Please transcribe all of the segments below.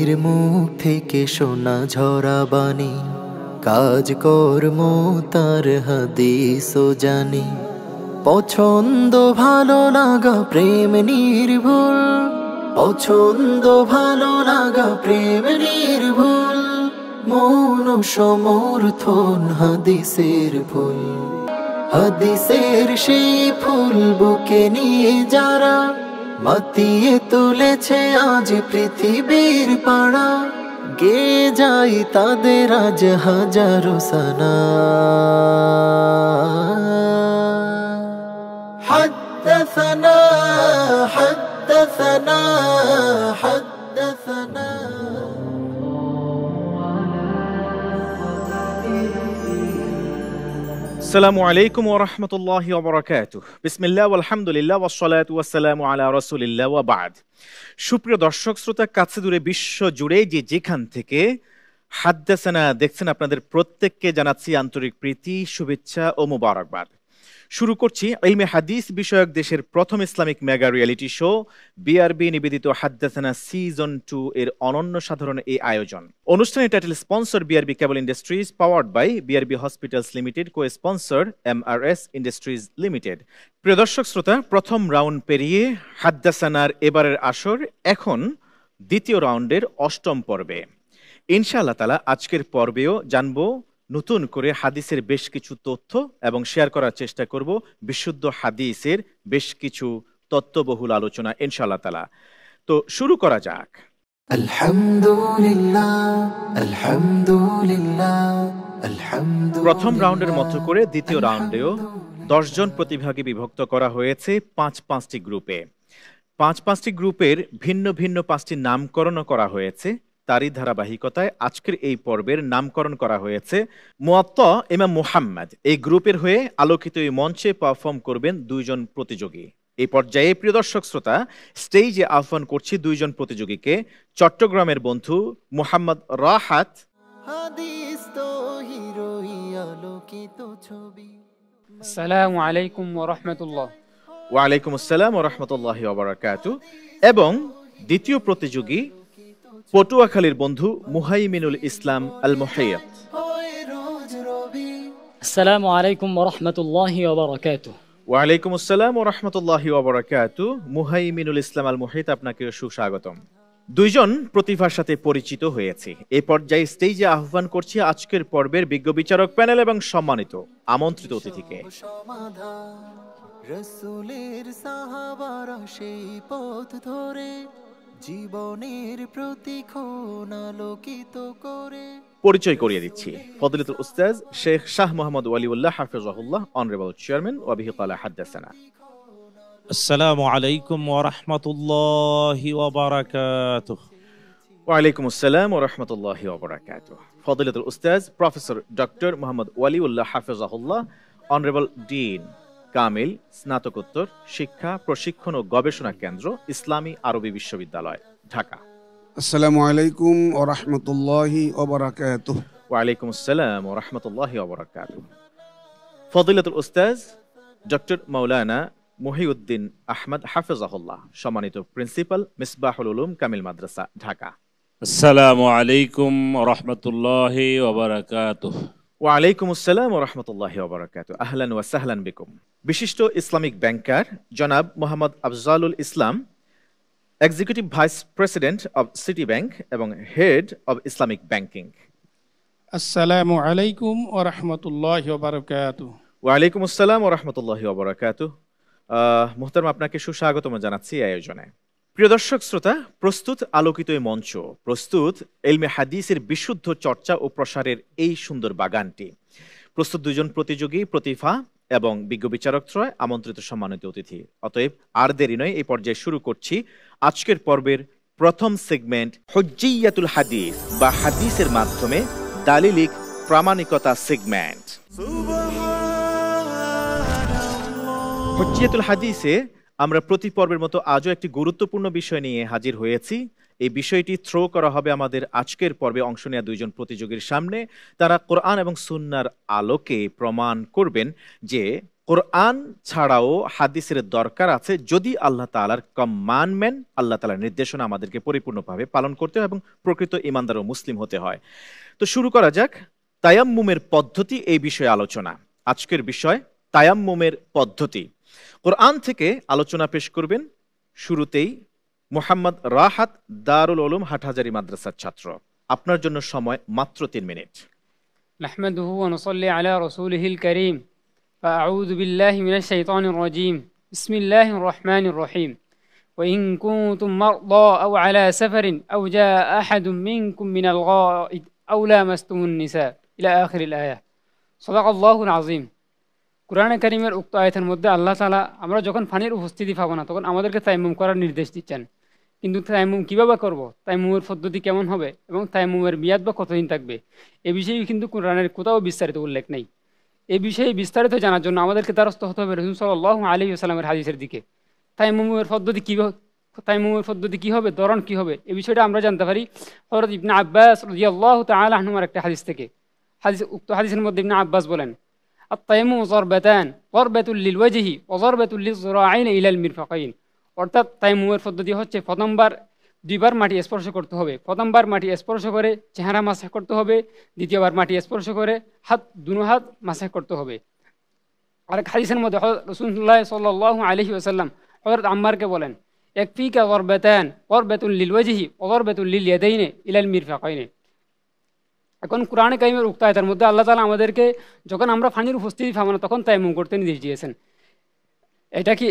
নবীর মুখ থেকে শোনা ঝরা বাণী, কাজ কর্ম তার হাদিস ও জানি। পছন্দ ভালো লাগা প্রেম নির্ভুল, পছন্দ ভালো লাগা প্রেম নির্ভুল। মন সমর্থন হাদিসের ফুল, হাদিসের সেই ফুল বুকে নিয়ে যারা মাতিয়ে তুলেছে আজ পৃথিবীর পাড়া। গে যাই তাদের আজ হাজারো সানা। حدثنا حدثنا حدثنا আসসালামু আলাইকুম ওয়া রাহমাতুল্লাহি ওয়া বারাকাতুহু। বিসমিল্লাহ ওয়াল হামদুলিল্লাহ ওয়াস সালাতু ওয়াস সালামু আলা রাসূলিল্লাহ ওয়া বা'দ। সুপ্রিয় দর্শক শ্রোতা, কাছে দূরে বিশ্ব জুড়ে যেখান থেকে হাদ্দাসানা দেখছেন, আপনাদের প্রত্যেককে জানাচ্ছি আন্তরিক প্রীতি, শুভেচ্ছা ও মোবারকবাদ। শুরু করছি ইলমে হাদিস বিষয়ক দেশের প্রথম Islamic mega reality show BRB নিবেদিত হাদ্দাসানা সিজন 2 এর অনন্য সাধারণ এই আয়োজন। অনুষ্ঠানের title sponsor BRB cable industries, powered by BRB hospitals limited, co sponsor MRS industries limited. প্রিয় দর্শক শ্রোতা, প্রথম রাউন্ড পেরিয়ে হাদ্দাসানার এবারের আসর এখন দ্বিতীয় রাউন্ডের অষ্টম পর্বে। ইনশাআল্লাহ তাআলা আজকের পর্বেও জানবো নতুন করে হাদিসের বেশ কিছু তথ্য এবং শেয়ার করার চেষ্টা করব বিশুদ্ধ হাদিসের বেশ কিছু তত্ত্ববহুল আলোচনা ইনশাআল্লাহ তাআলা। তো শুরু করা যাক। আলহামদুলিল্লাহ আলহামদুলিল্লাহ আলহামদুলিল্লাহ। প্রথম রাউন্ডের মতো করে দ্বিতীয় রাউন্ডেও 10 জন প্রতিভাগে বিভক্ত করা হয়েছে 5টি গ্রুপে। 5টি গ্রুপের ভিন্ন ভিন্ন 5টি নামকরণ করা হয়েছে। তারই ধারাবাহিকতায় আজকের এই পর্বের নামকরণ করা হয়েছে মুয়াত্তা ইমাম মুহাম্মদ। এই গ্রুপের হয়ে আলোকিত এই মঞ্চে পারফর্ম করবেন 2 জন প্রতিযোগী। এই পর্যায়ে প্রিয় দর্শক শ্রোতা, স্টেজে আহ্বান করছি 2 জন প্রতিযোগীকে। চট্টগ্রামের বন্ধু মুহাম্মদ রাহাত, হাদিস তো হিরোই আলোকিত ছবি। আসসালামু আলাইকুম ওয়া রাহমাতুল্লাহ। ওয়া আলাইকুম আসসালাম ওয়া রাহমাতুল্লাহি ওয়া বারাকাতুহু। এবং দ্বিতীয় প্রতিযোগী পটুয়াখালীর বন্ধু মুহাইমিনুল ইসলাম আল মুহাইয়াত। আসসালামু আলাইকুম ওয়া রাহমাতুল্লাহি ওয়া বারাকাতুহু। ওয়া আলাইকুম আসসালাম ওয়া রাহমাতুল্লাহি ওয়া বারাকাতুহু। মুহাইমিনুল ইসলাম আল মুহাইয়াত, আপনাকে সুস্বাগতম। 2 জন প্রতিভার সাথে পরিচিত হয়েছে। এই পর্যায়ে স্টেজে আহ্বান করছি আজকের পর্বের বিজ্ঞ বিচারক প্যানেল এবং সম্মানিত আমন্ত্রিত অতিথিকে। রাসূলের সাহাবারা সেই পথ ধরে জীবনের প্রতিক্ষণ আলোকিত করে। পরিচয় করিয়ে দিচ্ছি। ফজিলতুল উস্তাজ শেখ শাহ মোহাম্মদ ওয়ালিউল্লাহ হাফিজাহুল্লাহ, অনারেবল চেয়ারম্যান, ওয়া বিহি ক্বালা হাদাসানা। আসসালামু আলাইকুম ওয়া রাহমাতুল্লাহি ওয়া বারাকাতুহু। ওয়া আলাইকুম আসসালাম ওয়া রাহমাতুল্লাহি ওয়া বারাকাতুহু। ফজিলতুল উস্তাজ প্রফেসর ডক্টর মোহাম্মদ ওয়ালিউল্লাহ হাফিজাহুল্লাহ, অনারেবল ডিন, কামিল স্নাতকোত্তর শিক্ষা প্রশিক্ষণ ও গবেষণা কেন্দ্র, ইসলামী আরবি বিশ্ববিদ্যালয়, ঢাকা। আসসালামু আলাইকুম ওয়া রাহমাতুল্লাহি ওয়া বারাকাতুহু। ওয়া আলাইকুম আসসালাম ওয়া রাহমাতুল্লাহি ওয়া বারাকাতুহু। ফজিলতুল উস্তাজ ডক্টর মাওলানা মুহিউদ্দিন আহমদ হাফিজাহুল্লাহ, সম্মানিত প্রিন্সিপাল, মিসবাহুল উলুম কামিল মাদ্রাসা, ঢাকা। আসসালামু আলাইকুম ওয়া রাহমাতুল্লাহি ওয়া বারাকাতুহু। ওয়া আলাইকুম আসসালাম ওয়া রাহমাতুল্লাহি ওয়া বারাকাতুহু। আহলান ওয়া সাহলান বিকুম। বিশিষ্ট ইসলামিক ব্যাংকার জনাব Mohammad Afzalul Islam, executive vice president of City Bank এবং হেড অব ইসলামিক ব্যাংকিং। আসসালামু আলাইকুম ওয়া রাহমাতুল্লাহি ওয়া বারাকাতুহু। ওয়া আলাইকুম আসসালাম ওয়া রাহমাতুল্লাহি ওয়া বারাকাতুহু। মুহতারাম, আপনাকে সুস্বাগতম জানাচ্ছি এই আয়োজনে। প্রিয় দর্শক শ্রোতা, প্রস্তুত আলোকিত এই মঞ্চ, প্রস্তুত ইলমে হাদিসের বিশুদ্ধ চর্চা ও প্রসারের এই সুন্দর বাগানটি, প্রস্তুত 2 জন প্রতিযোগী, প্রতিভা এবং বিজ্ঞ বিচারকত্রয়, আমন্ত্রিত সম্মানিত অতিথি। অতএব আর দেরি নয়, এই পর্যায়ে শুরু করছি আজকের পর্বের প্রথম সেগমেন্ট, হুজ্জিয়াতুল হাদিস বা হাদিসের মাধ্যমে দালিলিক প্রামাণিকতা সেগমেন্ট। হুজ্জিয়াতুল হাদিসে আমরা প্রতি পর্বের মতো আজও একটি গুরুত্বপূর্ণ বিষয় নিয়ে হাজির হয়েছি। এই বিষয়টি থ্রো করা হবে আমাদের আজকের পর্বে অংশ নেওয়া 2 জন প্রতিযোগীর সামনে। তারা কোরআন এবং সুন্নাহর আলোকে প্রমাণ করবেন যে কোরআন ছাড়াও হাদিসের দরকার আছে যদি আল্লাহ তাআলার কমান্ডমেন্ট, আল্লাহ তাআলার নির্দেশনা আমাদেরকে পরিপূর্ণভাবে পালন করতে হয় এবং প্রকৃত ঈমানদার ও মুসলিম হতে হয়। তো শুরু করা যাক তায়াম্মুমের পদ্ধতি, এই বিষয়ে আলোচনা। আজকের বিষয় তায়াম্মুমের পদ্ধতি। কোরআন থেকে আলোচনা পেশ করবেন শুরুতেই মোহাম্মদ রাহাত, দারুল উলুম হাটহাজারী মাদ্রাসার ছাত্র। আপনার জন্য সময় মাত্র 3 মিনিট। নাহমাদুহু ওয়া নুসাল্লি আলা রাসূলিহিল কারীম। ফাআউযু বিল্লাহি মিনাশ শাইতানির রাজীম। বিসমিল্লাহির রহমানির রহিম। وإن كنتم مرضى أو على سفر أو جاء أحد منكم من الغائط أو لامستم النساء إلى آخر الآية. صدق الله العظيم. কুরআনে কারীমের উক্ত আয়াতের মধ্যে আল্লাহ তাআলা আমরা যখন পানির উপস্থিতি পাবো না তখন আমাদেরকে তায়াম্মুম করার নির্দেশ দিচ্ছেন। কিন্তু তায়াম্মুম কিভাবে করব, তায়াম্মুমের পদ্ধতি কেমন হবে এবং তায়াম্মুমের মেয়াদ বা কতদিন থাকবে, এ বিষয়ে কিন্তু কুরআনের কোথাও বিস্তারিত উল্লেখ নেই। এই বিষয়ে বিস্তারিত জানার জন্য আমাদেরকে দ্বারস্থ হতে হবে রাসূল সাল্লাল্লাহু আলাইহি ওয়াসাল্লামের হাদিসের দিকে। তায়াম্মুমের পদ্ধতি কি হবে, ধরন কি হবে, এই বিষয়টা আমরা জানতে পারি হযরত ইবনে আব্বাস রাদিয়াল্লাহু তাআলা আনহুমার একটা হাদিস থেকে। উক্ত হাদিসের মধ্যে ইবনে আব্বাস বলেন, আত-তায়াম্মুম যারবাতান, যারবাতুল লিল ওয়াজহি ওয়া যারবাতুল লিয-যিরাআইন ইলাল মিরফাকাইন। অর্থাৎ তায়াম্মুমের পদ্ধতি হচ্ছে প্রথমবার 2বার মাটি স্পর্শ করতে হবে। প্রথমবার মাটি স্পর্শ করে চেহারা মাসহ করতে হবে, দ্বিতীয়বার মাটি স্পর্শ করে দুনো হাত মাসহ করতে হবে। আর হাদিসের মধ্যে রাসূলুল্লাহ সাল্লাল্লাহু আলাইহি ওয়াসাল্লাম হযরত আম্মারকে বলেন, ইয়াকফিকা যারবাতান, যারবাতুল লিল ওয়াজহি ওয়া যারবাতুল লিল ইয়াদাইনি ইলাল মিরফাকাইন। এখন কুরআনে কারীমের উক্ত আয়াতের মধ্যে আল্লাহ তাআলা আমাদেরকে যখন আমরা পানির উপস্থিতি পাবো না তখন তায়াম্মুম করতে নির্দেশ দিয়েছেন। এটা কি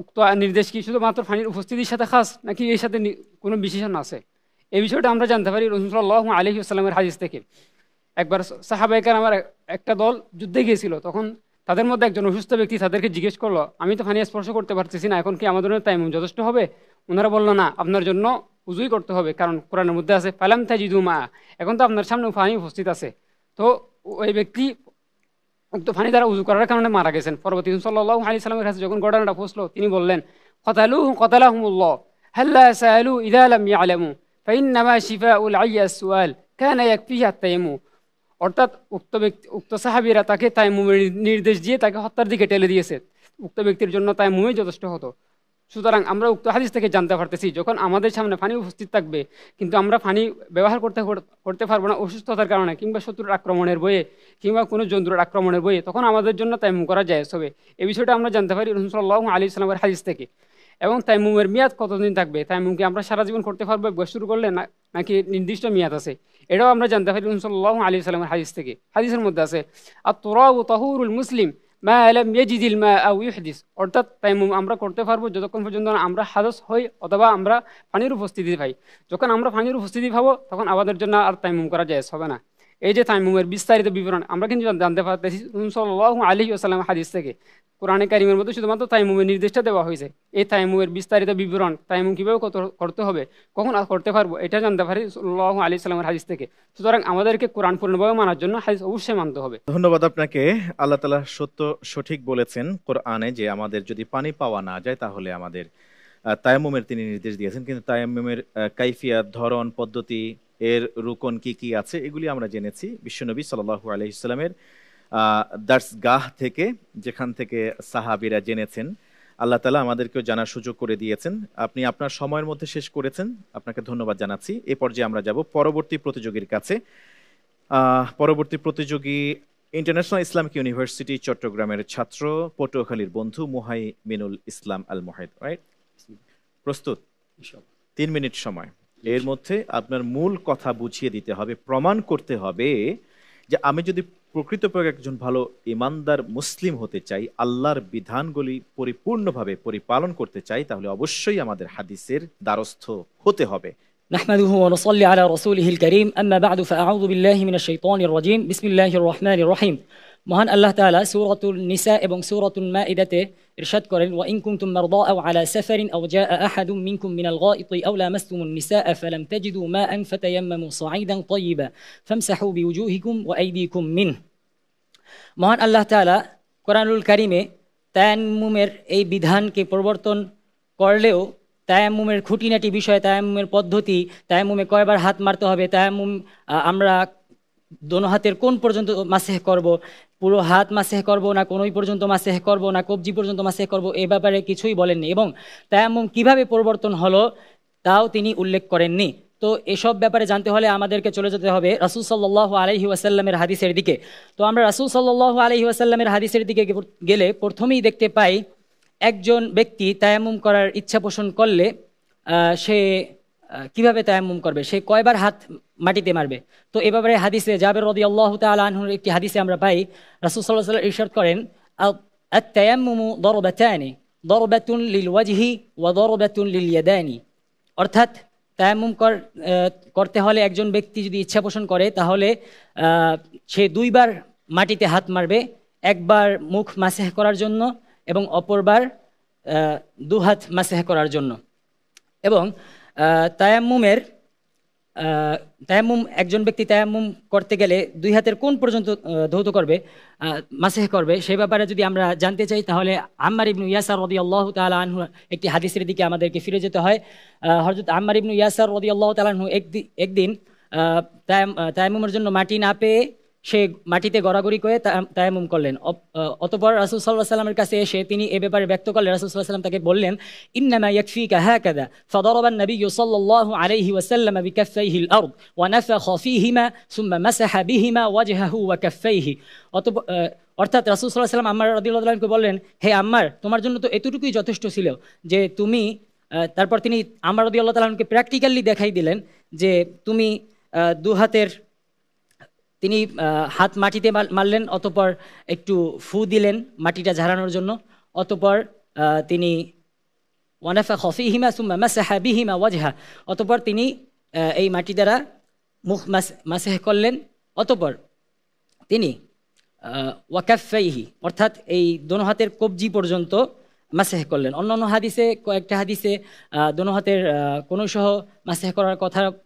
উক্ত নির্দেশ কি শুধুমাত্র পানির উপস্থিতির সাথে খাস, নাকি এর সাথে কোনো বিশেষণ আছে? এই বিষয়টা আমরা জানতে পারি রাসূল সাল্লাল্লাহু আলাইহি ওয়াসাল্লামের হাদিস থেকে। একবার সাহাবায়ে কেরামের একটা দল যুদ্ধে গিয়েছিল, তখন তাদের মধ্যে একজন অসুস্থ ব্যক্তি তাদেরকে জিজ্ঞেস করলো, আমি তো পানি স্পর্শ করতে পারতেছি না, এখন কি আমাদের জন্য তায়াম্মুম যথেষ্ট হবে? ওনারা বললো, না, আপনার জন্য উযুই করতে হবে, কারণ কোরআনের মধ্যে আছে ফালাম তাজিদু মা, এখন তো আপনার সামনে পানি উপস্থিত আছে। তো ওই ব্যক্তি উক্ত পানি দ্বারা উযু করার কারণে মারা গেছেন। পরবর্তী সাল্লাল্লাহু আলাইহি সাল্লামের কাছে যখন ঘটনাটা পৌঁছলো, তিনি বললেন, কাতালাহুমুল্লাহ হাল্লা সাআলু ইযা লাম ইয়ালামু ফাইন্নামা শিফাউল আইয়্যা সুআল কানা ইয়াকফিহি আত-তায়াম্মুম। অর্থাৎ উক্ত সাহাবীরা তাকে তায়াম্মুমের নির্দেশ দিয়ে তাকে হত্যার দিকে ঠেলে দিয়েছে। উক্ত ব্যক্তির জন্য তায়াম্মুমই যথেষ্ট হতো। সুতরাং আমরা উক্ত হাদিস থেকে জানতে পারতেছি, যখন আমাদের সামনে পানি উপস্থিত থাকবে কিন্তু আমরা পানি ব্যবহার করতে পারবো না অসুস্থতার কারণে, কিংবা শত্রুর আক্রমণের ভয়ে, কিংবা কোনো জন্তুর আক্রমণের ভয়ে, তখন আমাদের জন্য তায়াম্মুম করা জায়েজ হবে। এই বিষয়টা আমরা জানতে পারি রাসূল সাল্লাল্লাহু আলাইহি ওয়াসাল্লামের হাদিস থেকে। এবং তায়াম্মুমের মেয়াদ কতদিন থাকবে, তায়াম্মুম কি আমরা সারা জীবন করতে পারবো শুরু করলে, নাকি নির্দিষ্ট মেয়াদ আছে, এটাও আমরা জানতে পারি রাসূল সাল্লাল্লাহু আলাইহি ওয়াসাল্লামের হাদিস থেকে। হাদিসের মধ্যে আছে আত-তুরাবু তাহুরুল মুসলিম মা লাম ইয়াজিদিল মা আও ইউহদিস। অর্থাৎ তায়াম্মুম আমরা করতে পারবো যতক্ষণ পর্যন্ত আমরা হাদাস হই অথবা আমরা পানির উপস্থিতি পাই। যখন আমরা পানির উপস্থিতি পাবো তখন আমাদের জন্য আর তায়াম্মুম করা জায়েজ হবে না। এই যে তায়াম্মুমের বিস্তারিত বিবরণ আমরা কিন্তু জানতে পারতেছি রাসূল সাল্লাল্লাহু আলাইহি ওয়াসাল্লাম হাদিস থেকে। কোরআনে কারীমের মধ্যে শুধুমাত্র তায়াম্মুমের নির্দেশটা দেওয়া হয়েছে। এই তায়াম্মুমের বিস্তারিত বিবরণ, তায়াম্মুম কিভাবে করতে হবে, কখন করতে পারবো, এটা জানতে পারি সাল্লাল্লাহু আলাইহি ওয়াসাল্লামের হাদিস থেকে। সুতরাং আমাদেরকে কোরআন পূর্ণভাবে মানার জন্য হাদিস অবশ্যই মানতে হবে। ধন্যবাদ আপনাকে। আল্লাহ তাআলা সঠিক বলেছেন কোরআনে যে আমাদের যদি পানি পাওয়া না যায় তাহলে আমাদের তায়াম্মুমের তিনি নির্দেশ দিয়েছেন। কিন্তু তায়াম্মুমের কাইফিয়াত, ধরন, পদ্ধতি, এর রুকন কি কি আছে এগুলি আমরা জেনেছি বিশ্বনবী সাল্লাল্লাহু আলাইহি ওয়াসাল্লামের দার্সগাহ থেকে, যেখান থেকে সাহাবীরা জেনেছেন। আল্লাহ তাআলা আমাদেরকেও জানার সুযোগ করে দিয়েছেন। আপনি আপনার সময়ের মধ্যে শেষ করেছেন, আপনাকে ধন্যবাদ জানাচ্ছি। এ পর্যায়ে আমরা যাব পরবর্তী প্রতিযোগীর কাছে। পরবর্তী প্রতিযোগী ইন্টারন্যাশনাল ইসলামিক ইউনিভার্সিটি চট্টগ্রামের ছাত্র, পটুয়াখালীর বন্ধু মুহাইমিনুল ইসলাম আল মুহাইদ। রাইট, প্রস্তুত? 3 মিনিট সময়। এর মধ্যে আপনার মূল কথা বুঝিয়ে দিতে হবে, প্রমাণ করতে হবে যে আমি যদি প্রকৃতপক্ষে একজন ভালো ইমানদার মুসলিম হতে চাই, আল্লাহর বিধানগুলি পরিপূর্ণভাবে পরিপালন করতে চাই, তাহলে অবশ্যই আমাদের হাদিসের দ্বারস্থ হতে হবে। نحمده ونصلي على رسوله الكريم أما بعد فأعوذ بالله من الشيطان الرجيم بسم الله الرحمن الرحيم। মহান আল্লাহ তাআলা সূরাতুল নিসা এবং সূরাতুল মাইদাতে ইরশাদ করেন, ওয়া ইন কুনতুম মারদা আও আলা সাফারিন আও জাআ আহাদুম মিনকুম মিনাল গায়িতি আও লামাসতুমুন নিসাআ ফালাম তাজিদু মাআন ফাতায়াম্মামু সাঈদান তাইয়িবা ফামসাহু বিওজুহিকুম ওয়া আইদিকুম মিনহু। মহান আল্লাহ তাআলা কোরআনুল কারীমে তায়াম্মুমের এই বিধানকে প্রবর্তন করলেও তায়াম্মুমের খুঁটিনাটি বিষয়, তায়াম্মুমের পদ্ধতি, তায়াম্মুমে কয়বার হাত মারতে হবে, তায়াম্মুম আমরা দোনো হাতের কোন পর্যন্ত মাসেহ করব, পুরো হাত মাসেহ করব না কোনোই পর্যন্ত মাসেহ করব না কবজি পর্যন্ত মাসেহ করব, এ ব্যাপারে কিছুই বলেননি। এবং তায়াম্মুম কিভাবে পরিবর্তন হলো তাও তিনি উল্লেখ করেননি। তো এসব ব্যাপারে জানতে হলে আমাদেরকে চলে যেতে হবে রাসূল সাল্লাল্লাহু আলাইহি ওয়াসাল্লামের হাদিসের দিকে। তো আমরা রাসূল সাল্লাল্লাহু আলাইহি ওয়াসাল্লামের হাদিসের দিকে গেলে প্রথমেই দেখতে পাই একজন ব্যক্তি তায়াম্মুম করার ইচ্ছা পোষণ করলে সে কিভাবে তায়াম্মুম করবে, সে কয়বার হাত মাটিতে মারবে। তো এ ব্যাপারে হাদিসে জাবের রাদিয়াল্লাহু তাআলা আনহুর একটি হাদিসে আমরা পাই রাসূল সাল্লাল্লাহু আলাইহি ওয়াসাল্লাম ইরশাদ করেন, আত-তায়াম্মুমু দরবাতানি, দরবাতুন লিল ওয়াজহি ওয়া দরবাতুন লিল ইয়াদানি। অর্থাৎ তায়াম্মুম করতে হলে একজন ব্যক্তি যদি ইচ্ছা পোষণ করে তাহলে সে দুইবার মাটিতে হাত মারবে, একবার মুখ মাসেহ করার জন্য এবং অপরবার দুহাত মাসেহ করার জন্য। এবং তায়াম্মুম একজন ব্যক্তি তায়াম্মুম করতে গেলে দুই হাতের কোন পর্যন্ত ধৌত করবে, মাসেহ করবে, সেই ব্যাপারে যদি আমরা জানতে চাই তাহলে আম্মার ইবনু ইয়াসার রাদিয়াল্লাহু তাআলা আনহু একটি হাদিসের দিকে আমাদেরকে ফিরে যেতে হয়। হযরত আম্মার ইবনু ইয়াসার রাদিয়াল্লাহু তাআলা আনহু একদিন তায়াম্মুমের জন্য মাটি না পেয়ে সে মাটিতে গড়াগড়ি করে তায়াম্মুম করলেন। অতঃপর রাসূল সাল্লাল্লাহু আলাইহি ওয়াসাল্লামের কাছে এসে তিনি এ ব্যাপারে ব্যক্ত করলেন। রাসূল সাল্লাল্লাহু আলাইহি ওয়াসাল্লাম তাকে বললেন, ইন্নামা ইয়াকফিকা হাকাযা ফাদারাবা আন-নাবিয়্যু সাল্লাল্লাহু আলাইহি ওয়াসাল্লাম বিকাফাইহিল আরদ ওয়া নাফাখা ফীহিমা সুম্মা মাসাহা বিহিমা ওয়াজহাহু ওয়া কাফাইহি। অর্থাৎ রাসূল সাল্লাল্লাহু আলাইহি ওয়াসাল্লাম আম্মার রাদিয়াল্লাহু তাআলাকে বললেন, হে আম্মার, তোমার জন্য তো এতটুকুই যথেষ্ট ছিল যে তুমি, তারপর তিনি আম্মার রাদিয়াল্লাহু তাআলাকে প্র্যাকটিক্যালি দেখাই দিলেন যে তুমি দু হাতের, তিনি হাত মাটিতে মারলেন, অতঃপর একটু ফু দিলেন মাটিটা ঝাড়ানোর জন্য, অতঃপর তিনি ওয়ানাফাখা ফীহিমা সুম্মা মাসাহা বিহিমা ওয়াজহা, অতঃপর তিনি এই মাটি দ্বারা মুখ মাসেহ করলেন, অতঃপর তিনি ওয়াকাফাইহি অর্থাৎ এই দোনো হাতের কবজি পর্যন্ত মাসেহ করলেন। অন্যান্য হাদিসে, কয়েকটা হাদিসে দোনো হাতের কোনো সহ মাসেহ করার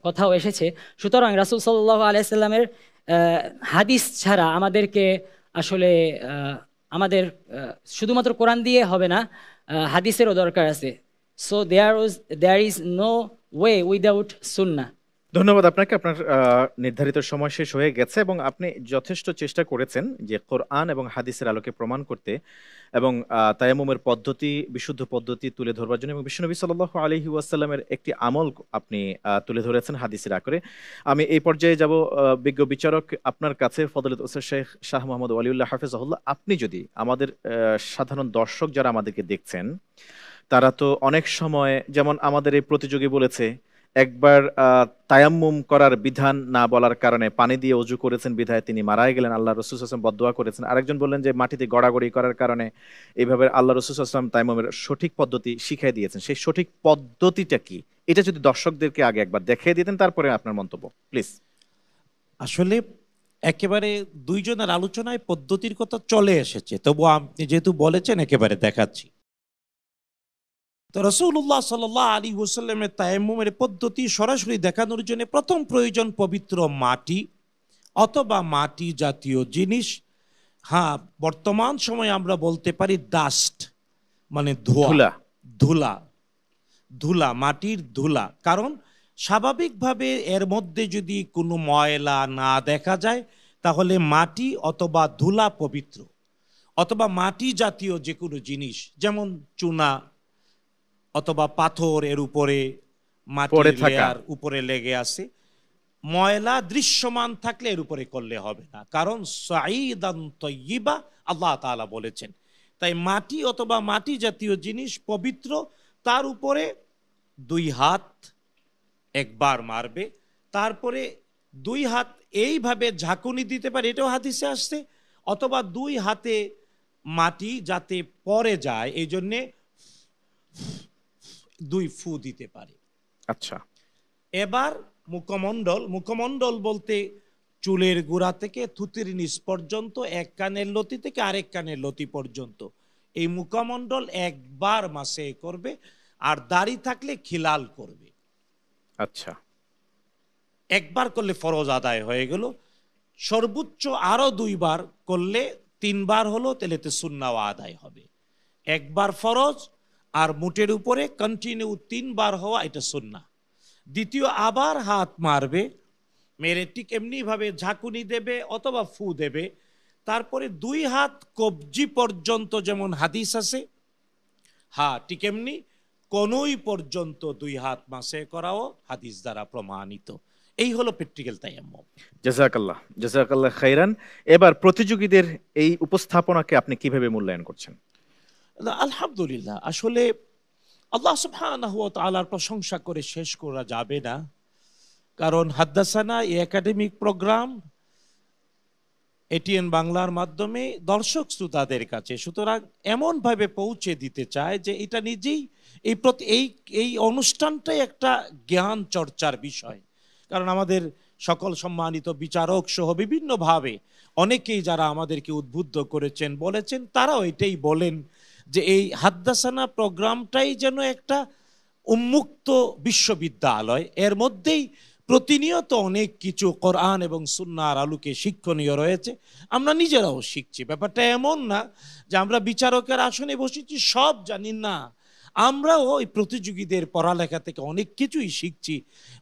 কথাও এসেছে। সুতরাং রাসূল সাল্লাল্লাহু আলাইহি সাল্লামের হাদিস ছাড়া আমাদেরকে আসলে আমাদের শুধুমাত্র কোরআন দিয়ে হবে না, হাদিসেরও দরকার আছে। So there is no way without সুন্নাহ। ধন্যবাদ আপনাকে। আপনার নির্ধারিত সময় শেষ হয়ে গেছে এবং আপনি যথেষ্ট চেষ্টা করেছেন যে কোরআন এবং হাদিসের আলোকে প্রমাণ করতে এবং তায়াম্মুমের পদ্ধতি, বিশুদ্ধ পদ্ধতি তুলে ধরবার জন্য, এবং বিশ্বনবী সাল্লাল্লাহু আলাইহি ওয়াসাল্লামের একটি আমল আপনি তুলে ধরেছেন হাদিসের আকারে। আমি এই পর্যায়ে যাব বিজ্ঞ বিচারক আপনার কাছে, ফজলত ওস্তাদ শেখ শাহ মোহাম্মদ ওয়ালিউল্লাহ হাফেজাহুল্লাহ। আপনি যদি আমাদের সাধারণ দর্শক যারা আমাদেরকে দেখছেন, তারা তো অনেক সময়, যেমন আমাদের এই প্রতিযোগী বলেছে, একবার তায়াম্মুম করার বিধান না বলার কারণে পানি দিয়ে ওযু করেছেন বিধায় তিনি মারা গেলেন, আল্লাহ রাসূল সাল্লাল্লাহু আলাইহি ওয়াসাল্লাম বদদুয়া করেছেন। আরেকজন বললেন যে মাটিতে গড়াগড়ি করার কারণে এইভাবে আল্লাহ রাসূল সাল্লাল্লাহু আলাইহি ওয়াসাল্লাম তায়াম্মুমের সঠিক পদ্ধতি শিখিয়ে দিয়েছেন। সেই সঠিক পদ্ধতিটা কি, এটা যদি দর্শকদেরকে আগে একবার দেখিয়ে দিতেন, তারপরে আপনার মন্তব্য প্লিজ। আসলে একেবারে দুইজনের আলোচনায় পদ্ধতির কথা চলে এসেছে, তবু আপনি যেহেতু বলেছেন একেবারে দেখাচ্ছি। তো রাসূলুল্লাহ সাল্লাল্লাহু আলাইহি ওয়াসাল্লামের তায়াম্মুমের পদ্ধতি সরাসরি দেখানোর জন্য প্রথম প্রয়োজন পবিত্র মাটি অথবা মাটি জাতীয় জিনিস। হ্যাঁ, বর্তমান সময়ে আমরা বলতে পারি ডাস্ট, মানে ধোঁয়া, ধুলা, মাটির ধুলা। কারণ স্বাভাবিকভাবে এর মধ্যে যদি কোনো ময়লা না দেখা যায় তাহলে মাটি অথবা ধুলা পবিত্র, অথবা মাটি জাতীয় যে কোনো জিনিস, যেমন চুনা অথবা পাথর এর উপরে মাটির লেয়ার উপরে লেগে আছে, ময়লা দৃশ্যমান থাকলে এর উপরে করলে হবে না, কারণ সাঈদান তাইয়্যিবা আল্লাহ তাআলা বলেছেন। তাই মাটি অথবা মাটি জাতীয় জিনিস পবিত্র, তার উপরে দুই হাত একবার মারবে, তারপরে দুই হাত এইভাবে ঝাঁকুনি দিতে পারে, এটাও হাদিসে আসছে, অথবা দুই হাতে মাটি যাতে পরে যায় এই জন্যে দুই ফু দিতে পারে। আচ্ছা, এবার মুখমণ্ডল বলতে চুলের গোড়া থেকে থুতির নিচ পর্যন্ত, এক কানের লতি থেকে আরেক কানের লতি পর্যন্ত এই মুখমণ্ডল একবার মাসে করবে, আর দাড়ি থাকলে খিলাল করবে। আচ্ছা, একবার করলে ফরজ আদায় হয়ে গেল। সর্বোচ্চ আরো দুইবার করলে তিনবার হলো, তাহলে সুন্নাহ আদায় হবে। একবার ফরজ আর মুটের উপরে কন্টিনিউ তিনবার হওয়া, এটা সুন্নাহ। দ্বিতীয় আবার হাত মারবে, মেরে ঠিক এমনি ভাবে ঝাঁকুনি দেবে অথবা ফু দেবে, তারপরে 2 হাত কবজি পর্যন্ত যেমন হাদিস আছে, হ্যাঁ ঠিক এমনি কোনই পর্যন্ত 2 হাত মাসে করাও হাদিস দ্বারা প্রমাণিত। এই হলো প্র্যাকটিক্যাল তায়াম্মুম। জাযাকাল্লাহ খাইরান। এবার প্রতিযোগীদের এই উপস্থাপনাকে আপনি কিভাবে মূল্যায়ন করছেন? আলহামদুলিল্লাহ, আসলে আল্লাহ সুবহানাহু ওয়া তাআলার প্রশংসা করে শেষ করা যাবে না, কারণ হাদ্দাসানা এই একাডেমিক প্রোগ্রাম এটিএন বাংলার মাধ্যমে দর্শক শ্রোতাদের কাছে সুতরাং এমনভাবে পৌঁছে দিতে চায় যে এটা নিজেই এই অনুষ্ঠানটাই একটা জ্ঞান চর্চার বিষয়। কারণ আমাদের সকল সম্মানিত বিচারক সহ বিভিন্নভাবে অনেকেই যারা আমাদেরকে উদ্বুদ্ধ করেছেন, বলেছেন, তারাও এটাই বলেন যে এই হাদ্দাসানা প্রোগ্রামটাই যেন একটা উন্মুক্ত বিশ্ববিদ্যালয়, এর মধ্যেই প্রতিনিয়ত অনেক কিছু কোরআন এবং সুন্নাহর আলোকে শিক্ষণীয় রয়েছে, আমরা নিজেরাও শিখছি। ব্যাপারটা এমন না যে আমরা বিচারকের আসনে বসেছি সব জানি না, আমরাও ওই প্রতিযোগীদের পড়ালেখা থেকে অনেক কিছুই শিখছি।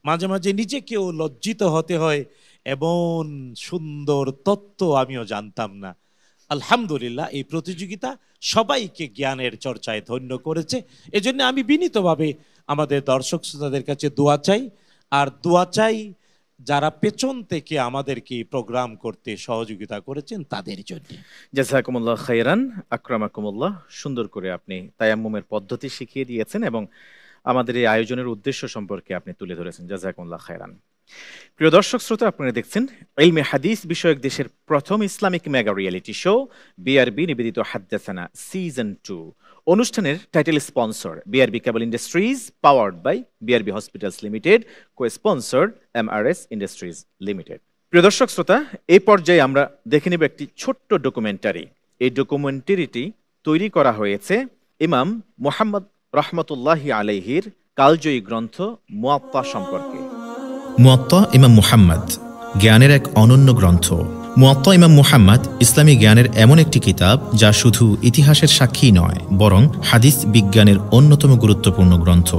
মাঝে মাঝে নিজেকেও লজ্জিত হতে হয়, এমন সুন্দর তত্ত্ব আমিও জানতাম না। আলহামদুলিল্লাহ, এই প্রতিযোগিতা সবাইকে জ্ঞানের চর্চায় ধন্য করেছে। এজন্য আমি বিনীতভাবে আমাদের দর্শক শ্রোতাদের কাছে দোয়া চাই, আর দোয়া চাই যারা পেছন থেকে আমাদেরকে প্রোগ্রাম করতে সহযোগিতা করেছেন তাদের জন্য। জাযাকুমুল্লাহ খাইরান, আকরামাকুমুল্লাহ। সুন্দর করে আপনি তায়াম্মুমের পদ্ধতি শিখিয়ে দিয়েছেন এবং আমাদের এই আয়োজনের উদ্দেশ্য সম্পর্কে আপনি তুলে ধরেছেন। জাযাকুমুল্লাহ খাইরান। প্রিয় দর্শক শ্রোতা, আপনারা দেখছেন ইলমে হাদিস বিষয়ক দেশের প্রথম Islamic mega reality show BRB নিবেদিত হাদ্দাসানা সিজন 2। অনুষ্ঠানের title sponsor BRB cable industries, powered by BRB hospitals limited, co-sponsored MRS industries limited. প্রিয় দর্শক শ্রোতা, এই পর্যায়ে আমরা দেখে নেব একটি ছোট্ট ডকুমেন্টারি। এই ডকুমেন্টারিটি তৈরি করা হয়েছে ইমাম মুহাম্মদ রাহমাতুল্লাহি আলাইহির কালজয়ী গ্রন্থ মুয়াত্তা সম্পর্কে। মুয়াত্তা ইমাম মুহাম্মদ জ্ঞানের এক অনন্য গ্রন্থ। মুয়াত্তা ইমাম মুহাম্মদ ইসলামী জ্ঞানের এমন একটি কিতাব যা শুধু ইতিহাসের সাক্ষী নয়, বরং হাদিস বিজ্ঞানের অন্যতম গুরুত্বপূর্ণ গ্রন্থ।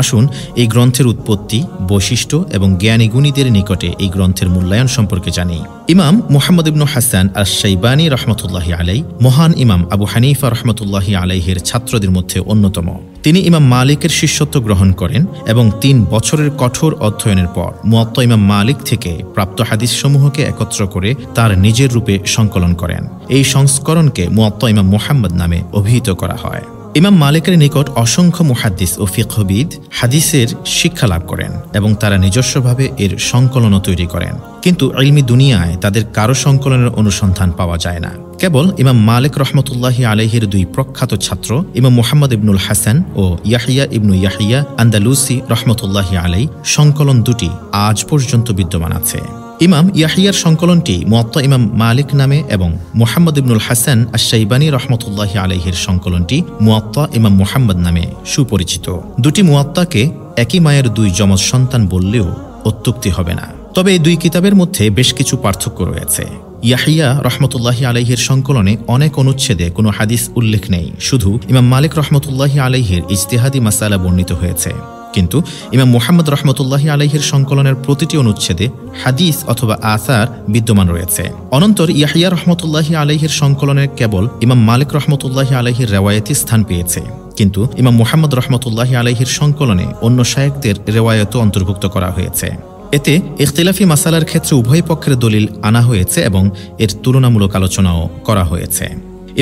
আসুন এই গ্রন্থের উৎপত্তি, বৈশিষ্ট্য এবং জ্ঞানী গুণীদের নিকটে এই গ্রন্থের মূল্যায়ন সম্পর্কে জানি। ইমাম মুহাম্মদ ইবনু হাসান আশ-শাইবানী রহমতুল্লাহি আলাই মহান ইমাম আবু হানিফা রহমতুল্লাহি আলাইহির ছাত্রদের মধ্যে অন্যতম। তিনি ইমাম মালিকের শিষ্যত্ব গ্রহণ করেন এবং 3 বছরের কঠোর অধ্যয়নের পর মুয়াত্তা ইমাম মালিক থেকে প্রাপ্ত হাদিস সমূহকে একত্র করে তার নিজের রূপে সংকলন করেন। এই সংস্করণকে মুয়াত্তা ইমাম মুহাম্মদ নামে অভিহিত করা হয়। ইমাম মালিকের নিকট অসংখ্য মুহাদ্দিস ও ফিকহবিদ হাদিসের শিক্ষা লাভ করেন এবং তারা নিজস্বভাবে এর সংকলনও তৈরি করেন, কিন্তু ইলমি দুনিয়ায় তাদের কারো সংকলনের অনুসন্ধান পাওয়া যায় না। কেবল ইমাম মালিক রহমতুল্লাহি আলাইহির 2 প্রখ্যাত ছাত্র ইমাম মুহাম্মদ ইবনুল হাসান ও ইয়াহিয়া ইবনু ইয়াহিয়া আন্দালুসি রহমতুল্লাহি আলাই সংকলন 2টি আজ পর্যন্ত বিদ্যমান আছে। ইমাম ইয়াহিয়ার সংকলনটি মুয়াত্তা ইমাম মালিক নামে এবং মুহাম্মদ ইবনুল হাসান আশ-শাইবানী রহমতুল্লাহি আলাইহির সংকলনটি মুয়াত্তা ইমাম মুহাম্মদ নামে সুপরিচিত। 2টি মুয়াত্তাকে একই মায়ের 2 যমজ সন্তান বললেও অত্যুক্তি হবে না। তবে এই 2 কিতাবের মধ্যে বেশ কিছু পার্থক্য রয়েছে। ইয়াহিয়া রহমতুল্লাহি আলাইহির সংকলনে অনেক অনুচ্ছেদে কোনো হাদিস উল্লেখ নেই, শুধু ইমাম মালিক রহমতুল্লাহি আলাইহির ইজতিহাদি মাসালা বর্ণিত হয়েছে। কিন্তু ইমাম মুহাম্মদ রহমতুল্লাহি আলাইহির সংকলনের প্রতিটি অনুচ্ছেদে হাদিস অথবা আসার বিদ্যমান রয়েছে। অনন্তর ইয়াহিয়া রহমতুল্লাহি আলাইহির সংকলনের কেবল ইমাম মালিক রহমতুল্লাহি আলাইহির রেওয়ায়াতি স্থান পেয়েছে, কিন্তু ইমাম মুহাম্মদ রহমতুল্লাহি আলাইহির সংকলনে অন্য শায়েখদের রেওয়ায়াতও অন্তর্ভুক্ত করা হয়েছে। এতে ইখতিলাফি মাসালার ক্ষেত্রে উভয় পক্ষের দলিল আনা হয়েছে এবং এর তুলনামূলক আলোচনাও করা হয়েছে।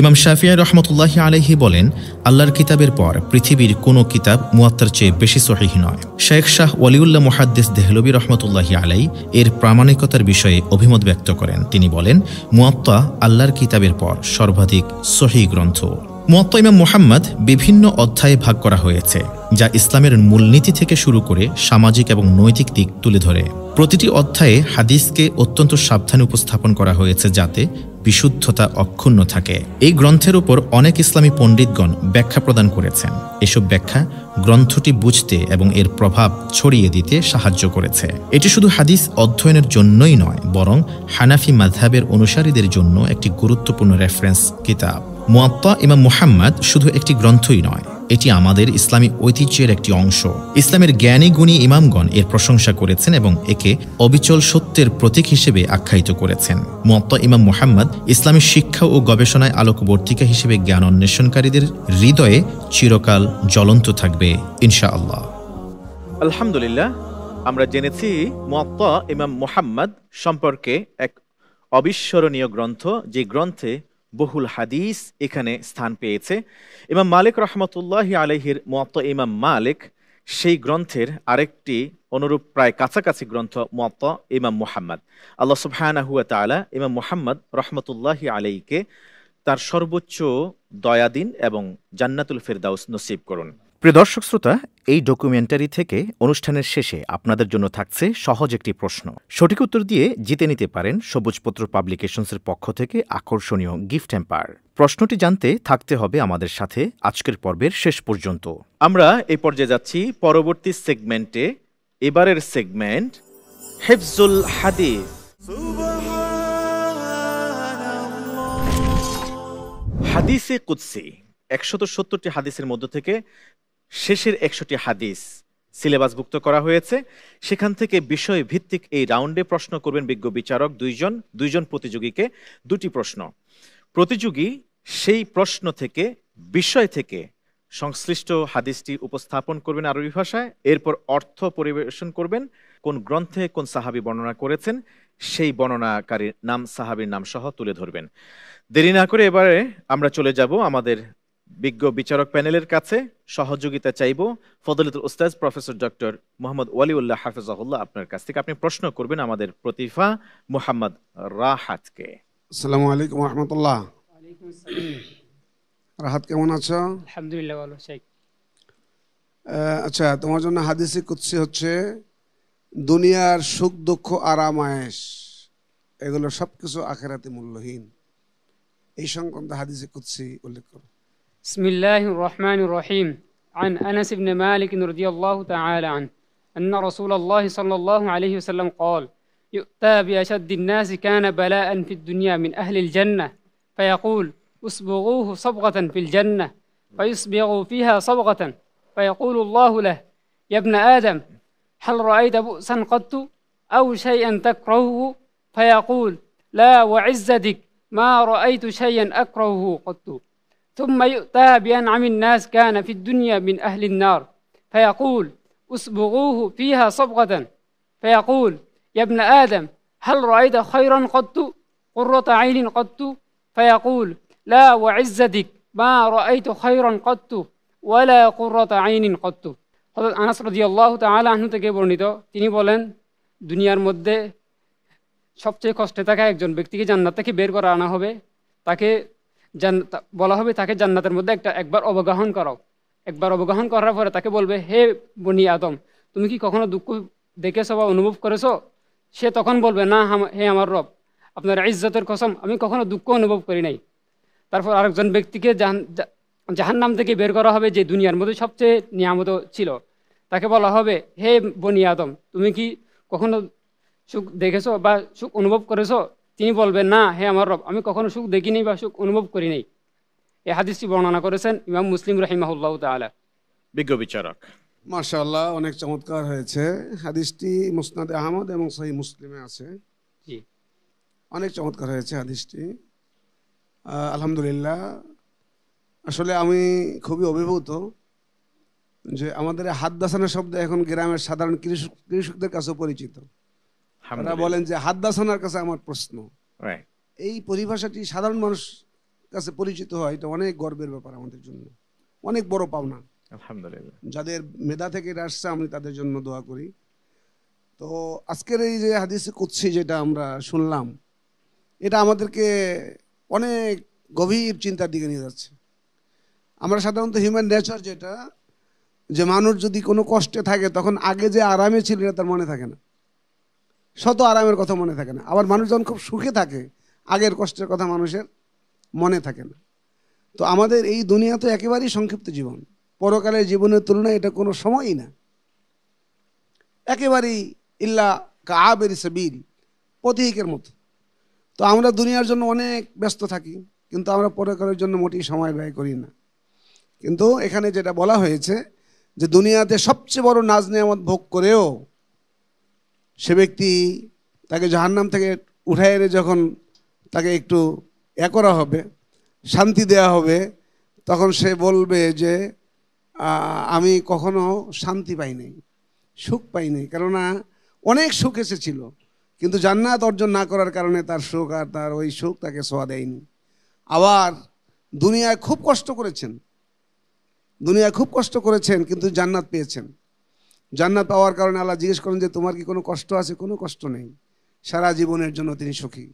ইমাম শাফিঈ রহমতুল্লাহি আলাইহি বলেন, আল্লাহর কিতাবের পর পৃথিবীর কোনো কিতাব মুয়াত্তার চেয়ে বেশি সহিহ নয়। শেখ শাহ ওয়ালিউল্লাহ মুহাদ্দিস দেহলভী রহমতুল্লাহি আলাই এর প্রামাণিকতার বিষয়ে অভিমত ব্যক্ত করেন। তিনি বলেন, মুয়াত্তা আল্লাহর কিতাবের পর সর্বাধিক সহিহ গ্রন্থ। মুয়াত্তা ইমাম মুহাম্মদ বিভিন্ন অধ্যায়ে ভাগ করা হয়েছে, যা ইসলামের মূলনীতি থেকে শুরু করে সামাজিক এবং নৈতিক দিক তুলে ধরে। প্রতিটি অধ্যায়ে হাদিসকে অত্যন্ত সাবধানে উপস্থাপন করা হয়েছে যাতে বিশুদ্ধতা অক্ষুণ্ণ থাকে। এই গ্রন্থের উপর অনেক ইসলামী পণ্ডিতগণ ব্যাখ্যা প্রদান করেছেন। এসব ব্যাখ্যা গ্রন্থটি বুঝতে এবং এর প্রভাব ছড়িয়ে দিতে সাহায্য করেছে। এটি শুধু হাদিস অধ্যয়নের জন্যই নয়, বরং হানাফি মাযহাবের অনুসারীদের জন্য একটি গুরুত্বপূর্ণ রেফারেন্স কিতাব। মুয়াত্তা ইমাম মুহাম্মদ শুধু একটি গ্রন্থই নয়, এটি আমাদের ইসলামী ঐতিহ্যের একটি অংশ। ইসলামের জ্ঞানী গুণী ইমামগণ এর প্রশংসা করেছেন এবং একে অবিচল সত্যের প্রতীক হিসেবে আখ্যায়িত করেছেন। মুয়াত্তা ইমাম মুহাম্মদ ইসলামী শিক্ষা ও গবেষণায় আলোকবর্তিকা হিসেবে জ্ঞান অন্বেষণকারীদের হৃদয়ে চিরকাল জ্বলন্ত থাকবে ইনশাআল্লাহ। আলহামদুলিল্লাহ, আমরা জেনেছি মুয়াত্তা ইমাম মুহাম্মদ সম্পর্কে এক অবিস্মরণীয় গ্রন্থ, যে গ্রন্থে বহুল হাদিস এখানে স্থান পেয়েছে। ইমাম মালিক রহমতুল্লাহি আলাইহির মুয়াত্তা ইমাম মালিক, সেই গ্রন্থের আরেকটি অনুরূপ প্রায় কাছাকাছি গ্রন্থ মুয়াত্তা ইমাম মুহাম্মদ। আল্লাহ সুবহানাহু ওয়া তাআলা ইমাম মুহাম্মদ রহমতুল্লাহি আলাইহিকে তার সর্বোচ্চ দয়া দিন এবং জান্নাতুল ফেরদাউস নসিব করুন। প্রিয় দর্শক শ্রোতা, এই ডকুমেন্টারি থেকে অনুষ্ঠানের শেষে আপনাদের জন্য থাকছে সহজ একটি প্রশ্ন। সঠিক উত্তর দিয়ে জিতে নিতে পারেন সবুজপত্র পাবলিকেশনসের পক্ষ থেকে আকর্ষণীয় গিফট হ্যাম্পার। প্রশ্নটি জানতে থাকতে হবে আমাদের সাথে আজকের পর্বের শেষ পর্যন্ত। আমরা এই পর্যায়ে যাচ্ছি পরবর্তী সেগমেন্টে। এবারের সেগমেন্ট হিফজুল হাদিস। হাদিসে কুদসি ১৭০টি হাদিসের মধ্য থেকে শেষের ১০০টি হাদিস সিলেবাসভুক্ত করা হয়েছে। সেখান থেকে বিষয় ভিত্তিক এই রাউন্ডে প্রশ্ন করবেন বিজ্ঞ বিচারক দুইজন প্রতিযোগীকে 2টি প্রশ্ন। প্রতিযোগী সেই প্রশ্ন থেকে বিষয় থেকে সংশ্লিষ্ট হাদিসটি উপস্থাপন করবেন আরবি ভাষায়, এরপর অর্থ পরিবেশন করবেন, কোন গ্রন্থে কোন সাহাবী বর্ণনা করেছেন সেই বর্ণনাকারীর নাম, সাহাবীর নাম সহ তুলে ধরবেন। দেরি না করে এবারে আমরা চলে যাব আমাদের বিজ্ঞ বিচারক প্যানেলের কাছে। সহযোগিতা চাইব ফজলতুল উস্তাদ প্রফেসর ডক্টর মোহাম্মদ ওয়ালিউল্লাহ হাফিজাহুল্লাহ আপনার কাছ থেকে। আপনি প্রশ্ন করবেন আমাদের প্রতিভা মোহাম্মদ রাহাতকে। আসসালামু আলাইকুম ওয়া রাহমাতুল্লাহ। ওয়ালাইকুম আসসালাম। রাহাত কেমন আছো? আলহামদুলিল্লাহ ভালো শেখ। আচ্ছা, তোমার জন্য হাদিসে কুদসি হচ্ছে দুনিয়ার সুখ দুঃখ আরাম আয়েশ এগুলো সবকিছু আখিরাতে মূল্যহীন। এই সংক্রান্ত হাদিসে কুদসি উল্লেখ করো। বিসমিল্লাহির রহমানির রহিম। عن أنس بن مالك رضي الله تعالى عنه أن رسول الله صلى الله عليه وسلم قال يؤتى بأشد الناس كان بلاء في الدنيا من أهل الجنة فيقول أصبغوه صبغة في الجنة فيصبغ فيها صبغة فيقول الله له يا ابن آدم هل رأيت بؤسا قط أو شيئا تكرهه فيقول لا وعزتك ما رأيت شيئا أكرهه قط ثم يؤتى بأنعم الناس كان في الدنيا من أهل النار فيقول أصبغوه فيها صبغة فيقول يا ابن آدم هل رأيت خيرا قط قرة عين قط فيقول لا وعزتك ما رأيت خيرا قط ولا قرة عين قط। হযরত আনাস রাদিয়াল্লাহু তাআলা আনহু থেকে বর্ণিত, তিনি বলেন, দুনিয়ার মধ্যে সবচেয়ে কষ্টে থাকা একজন ব্যক্তিকে জান্নাত থেকে বের করে আনা হবে। তাকে বলা হবে তাকে জান্নাতের মধ্যে একবার অবগাহন করাও। একবার অবগাহন করার পরে তাকে বলবে, হে বনি আদম, তুমি কি কখনো দুঃখ দেখেছো বা অনুভব করেছো? সে তখন বলবে, না হে আমার রব, আপনার ইজ্জতের কসম, আমি কখনো দুঃখ অনুভব করি নাই। তারপর আরেকজন ব্যক্তিকে জাহান্নাম থেকে বের করা হবে, যে দুনিয়ার মধ্যে সবচেয়ে নিয়ামত ছিল। তাকে বলা হবে, হে বনি আদম, তুমি কি কখনো সুখ দেখেছো বা সুখ অনুভব করেছো? তিনি বলবেন, না হে আমার রব, আমি কখনো সুখ দেখিনি বা সুখ অনুভব করি নাই। এই হাদিসটি বর্ণনা করেছেন ইমাম মুসলিম রাহিমাহুল্লাহু তাআলা। বিজ্ঞ বিচারক। মাশাআল্লাহ, অনেক চমৎকার হয়েছে। হাদিসটি মুসনাদে আহমদ এবং সহিহ মুসলিমে আছে। জি, অনেক চমৎকার হয়েছে হাদিসটি, আলহামদুলিল্লাহ। আসলে আমি খুবই অভিভূত যে আমাদের হাদ্দাসানা শব্দ এখন গ্রামের সাধারণ কৃষকদের কাছে পরিচিত। তারা বলেন যে হাদ্দাসানার কাছে আমার প্রশ্ন। এই পরিভাষাটি সাধারণ মানুষ কাছে পরিচিত হয়, এটা অনেক গর্বের ব্যাপার আমাদের জন্য, অনেক বড় পাওনা আলহামদুলিল্লাহ। যাদের মেধা থেকে এটা আসছে আমি তাদের জন্য দোয়া করি। তো আজকের এই যে হাদিসে কুদসি যেটা আমরা শুনলাম, এটা আমাদেরকে অনেক গভীর চিন্তার দিকে নিয়ে যাচ্ছে। আমরা সাধারণত হিউম্যান নেচার যেটা, যে মানুষ যদি কোনো কষ্টে থাকে তখন আগে যে আরামে ছিল এটা তার মনে থাকে না, শত আরামের কথা মনে থাকে না। আবার মানুষ যখন খুব সুখে থাকে আগের কষ্টের কথা মানুষের মনে থাকে না। তো আমাদের এই দুনিয়া তো একেবারেই সংক্ষিপ্ত জীবন, পরকালের জীবনের তুলনায় এটা কোনো সময়ই না, একেবারেই ইল্লা কাআবের সাবিল, পথিকের মতো। তো আমরা দুনিয়ার জন্য অনেক ব্যস্ত থাকি, কিন্তু আমরা পরকালের জন্য মোটেই সময় ব্যয় করি না। কিন্তু এখানে যেটা বলা হয়েছে যে দুনিয়াতে সবচেয়ে বড় নাজ নেয়ামত ভোগ করেও সে ব্যক্তি, তাকে জাহান্নাম থেকে উঠায় এনে যখন তাকে একটু করা হবে, শান্তি দেয়া হবে, তখন সে বলবে যে আমি কখনো শান্তি পাই নাই, সুখ পাই নাই, কেননা অনেক সুখ এসেছিল কিন্তু জান্নাত অর্জন না করার কারণে তার সুখ আর তার ওই সুখ তাকে ছোঁয়া দেয়নি। আবার দুনিয়ায় খুব কষ্ট করেছেন কিন্তু জান্নাত পেয়েছেন। জান্নাত পাওয়ার কারণে আল্লাহ জিজ্ঞেস করেন যে তোমার কি কোনো কষ্ট আছে? কোনো কষ্ট নেই, সারা জীবনের জন্য তিনি সুখী।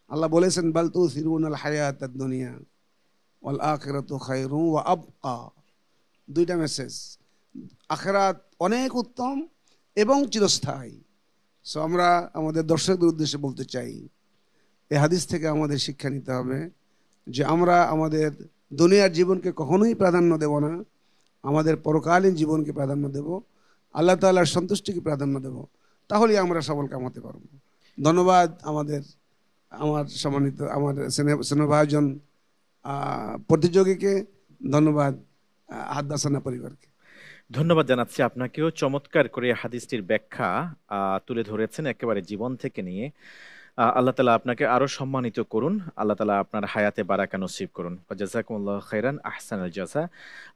আল্লাহ বলেছেন বাল তুসিরুনাল হায়াতাদ দুনিয়া ওয়াল আখিরাতু খায়রুন ওয়া আবকা। দুইটা মেসেজ, আখিরাত অনেক উত্তম এবং চিরস্থায়ী। সো আমরা আমাদের দর্শকদের উদ্দেশ্যে বলতে চাই, এই হাদিস থেকে আমাদের শিক্ষা নিতে হবে যে আমরা আমাদের দুনিয়ার জীবনকে কখনোই প্রাধান্য দেব না, আমাদের পরকালীন জীবনকে প্রাধান্য দেব, আল্লাহ তাআলার সন্তুষ্টিকে প্রাধান্য দেব, তাহলেই আমরা সফল কাম হতে পারব। ধন্যবাদ আমার সম্মানিত আমার স্নেহভাজন প্রতিযোগীকে, ধন্যবাদ হাদ্দাসানা পরিবারকে। ধন্যবাদ জানাচ্ছি আপনাকেও। চমৎকার করে হাদিসটির ব্যাখ্যা তুলে ধরেছেন একেবারে জীবন থেকে নিয়ে। আল্লাহ তাআলা আপনাকে আরো সম্মানিত করুন, আল্লাহ তাআলা আপনার হায়াতে বারাকা নসিব করুন। জাযাকুমুল্লাহু খাইরান, আহসানুল জাযা।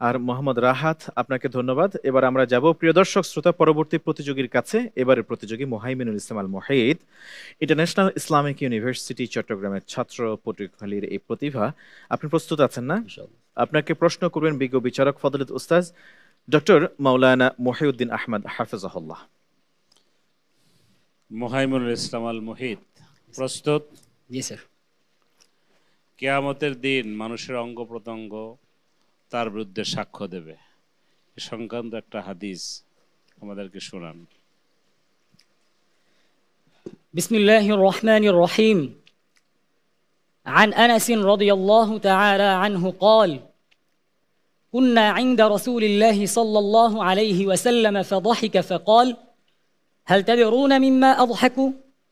আর মোহাম্মদ রাহাত, আপনাকে ধন্যবাদ। এবার আমরা যাব প্রিয় দর্শক শ্রোতা পরবর্তী প্রতিযোগীর কাছে। এবারের প্রতিযোগী মুহাইমিনুল ইসলাম আল মুহিত, ইন্টারন্যাশনাল ইসলামিক ইউনিভার্সিটি চট্টগ্রামের ছাত্র, পটুয়াখালীর এই প্রতিভা। আপনি প্রস্তুত আছেন না? আপনাকে প্রশ্ন করবেন বিজ্ঞ বিচারক ফজলত উস্তাদ ডক্টর মাওলানা মহিউদ্দিন আহমদ হাফিজাহুল্লাহ। মুহাইমিনুল ইসলাম আল মুহিত, প্রস্তুত? জি স্যার। কিয়ামতের দিন মানুষের অঙ্গ প্রত্যঙ্গ তার বিরুদ্ধে সাক্ষ্য দেবে, এ সংক্রান্ত একটা হাদিস আমাদেরকে শোনান। বিসমিল্লাহির রহমানির রহিম। عن أنس رضي الله تعالى عنه قال: كنا عند رسول الله صلى الله عليه وسلم فضحك فقال: هل تدرون مما أضحكوا؟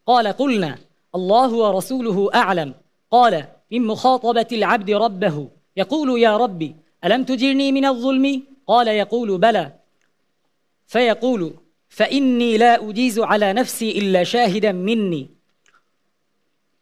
قال: قلنا: الله ورسوله أعلم. قال: من مخاطبة العبد ربه يقول: يا ربي ألم تجرني من الظلم؟ قال: يقول: بلى. فيقول: فإني لا أجيز على نفسي إلا شاهدا مني.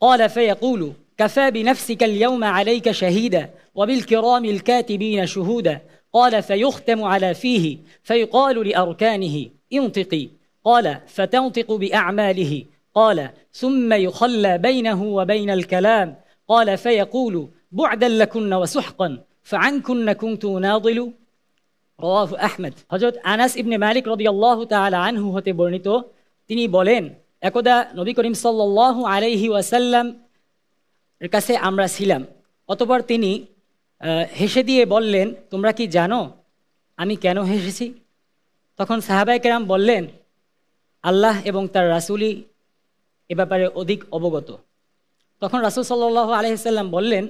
قال: فيقول: كفى بنفسك اليوم عليك شهيدا وبالكرام الكاتبين شهودا. قال: فيختم على فيه فيقال لأركانه: انطقي. قال: فتنطق بأعماله. قال: ثم يخلى بينه وبين الكلام. قال: فيقول: بعدا لكن وسحقا فعنكن كنت ناضل. রাওয়াহু আহমদ। হযরত আনাস ইবনে মালিক রাদিয়াল্লাহু তাআলা আনহু হতে বর্ণিত, তিনি বলেন, একদা নবী করিম সাল্লাল্লাহু আলাইহি ওয়াসাল্লাম এর কাছে আমরা ছিলাম। অতঃপর তিনি হেসে দিয়ে বললেন, তোমরা কি জানো আমি কেন হেসেছি? তখন সাহাবায়ে কেরাম বললেন, আল্লাহ এবং তার রাসূলই এ ব্যাপারে অধিক অবগত। তখন রাসূল সাল্লাল্লাহু আলাইহি ওয়াসাল্লাম বললেন,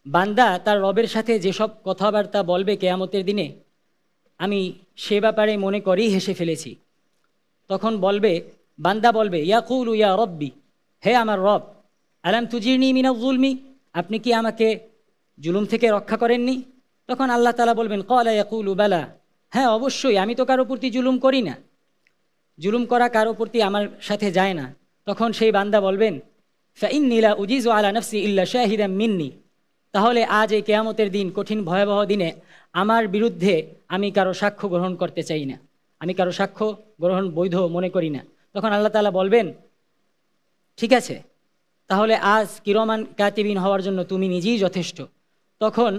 বান্দা তার রবের সাথে যেসব কথাবার্তা বলবে কিয়ামতের দিনে, আমি সে ব্যাপারে মনে করেই হেসে ফেলেছি। তখন বান্দা বলবে, ইয়াকুলু ইয়া রব্বি, হে আমার রব, আলাম তুজিরনি মিনাজ যুলমি, আপনি কি আমাকে জুলুম থেকে রক্ষা করেননি? তখন আল্লাহ তাআলা বলবেন, ক্বালা ইয়াকুলু বালা, হ্যাঁ অবশ্যই, আমি তো কারো প্রতি জুলুম করি না, জুলুম করা কারো প্রতি আমার সাথে যায় না। তখন সেই বান্দা বলবেন, ফাইন্নী লা উজিজু আলা নাফসি ইল্লা শাহিদাম মিন্নি, তাহলে আজ এই কিয়ামতের দিন, কঠিন ভয়াবহ দিনে আমার বিরুদ্ধে আমি কারো সাক্ষ্য গ্রহণ করতে চাই না, আমি কারো সাক্ষ্য গ্রহণ বৈধ মনে করি না। তখন আল্লাহ তাআলা বলবেন, ঠিক আছে, তাহলে আজ কিরমান কাতিবিন হওয়ার জন্য তুমি নিজেই যথেষ্ট। তখন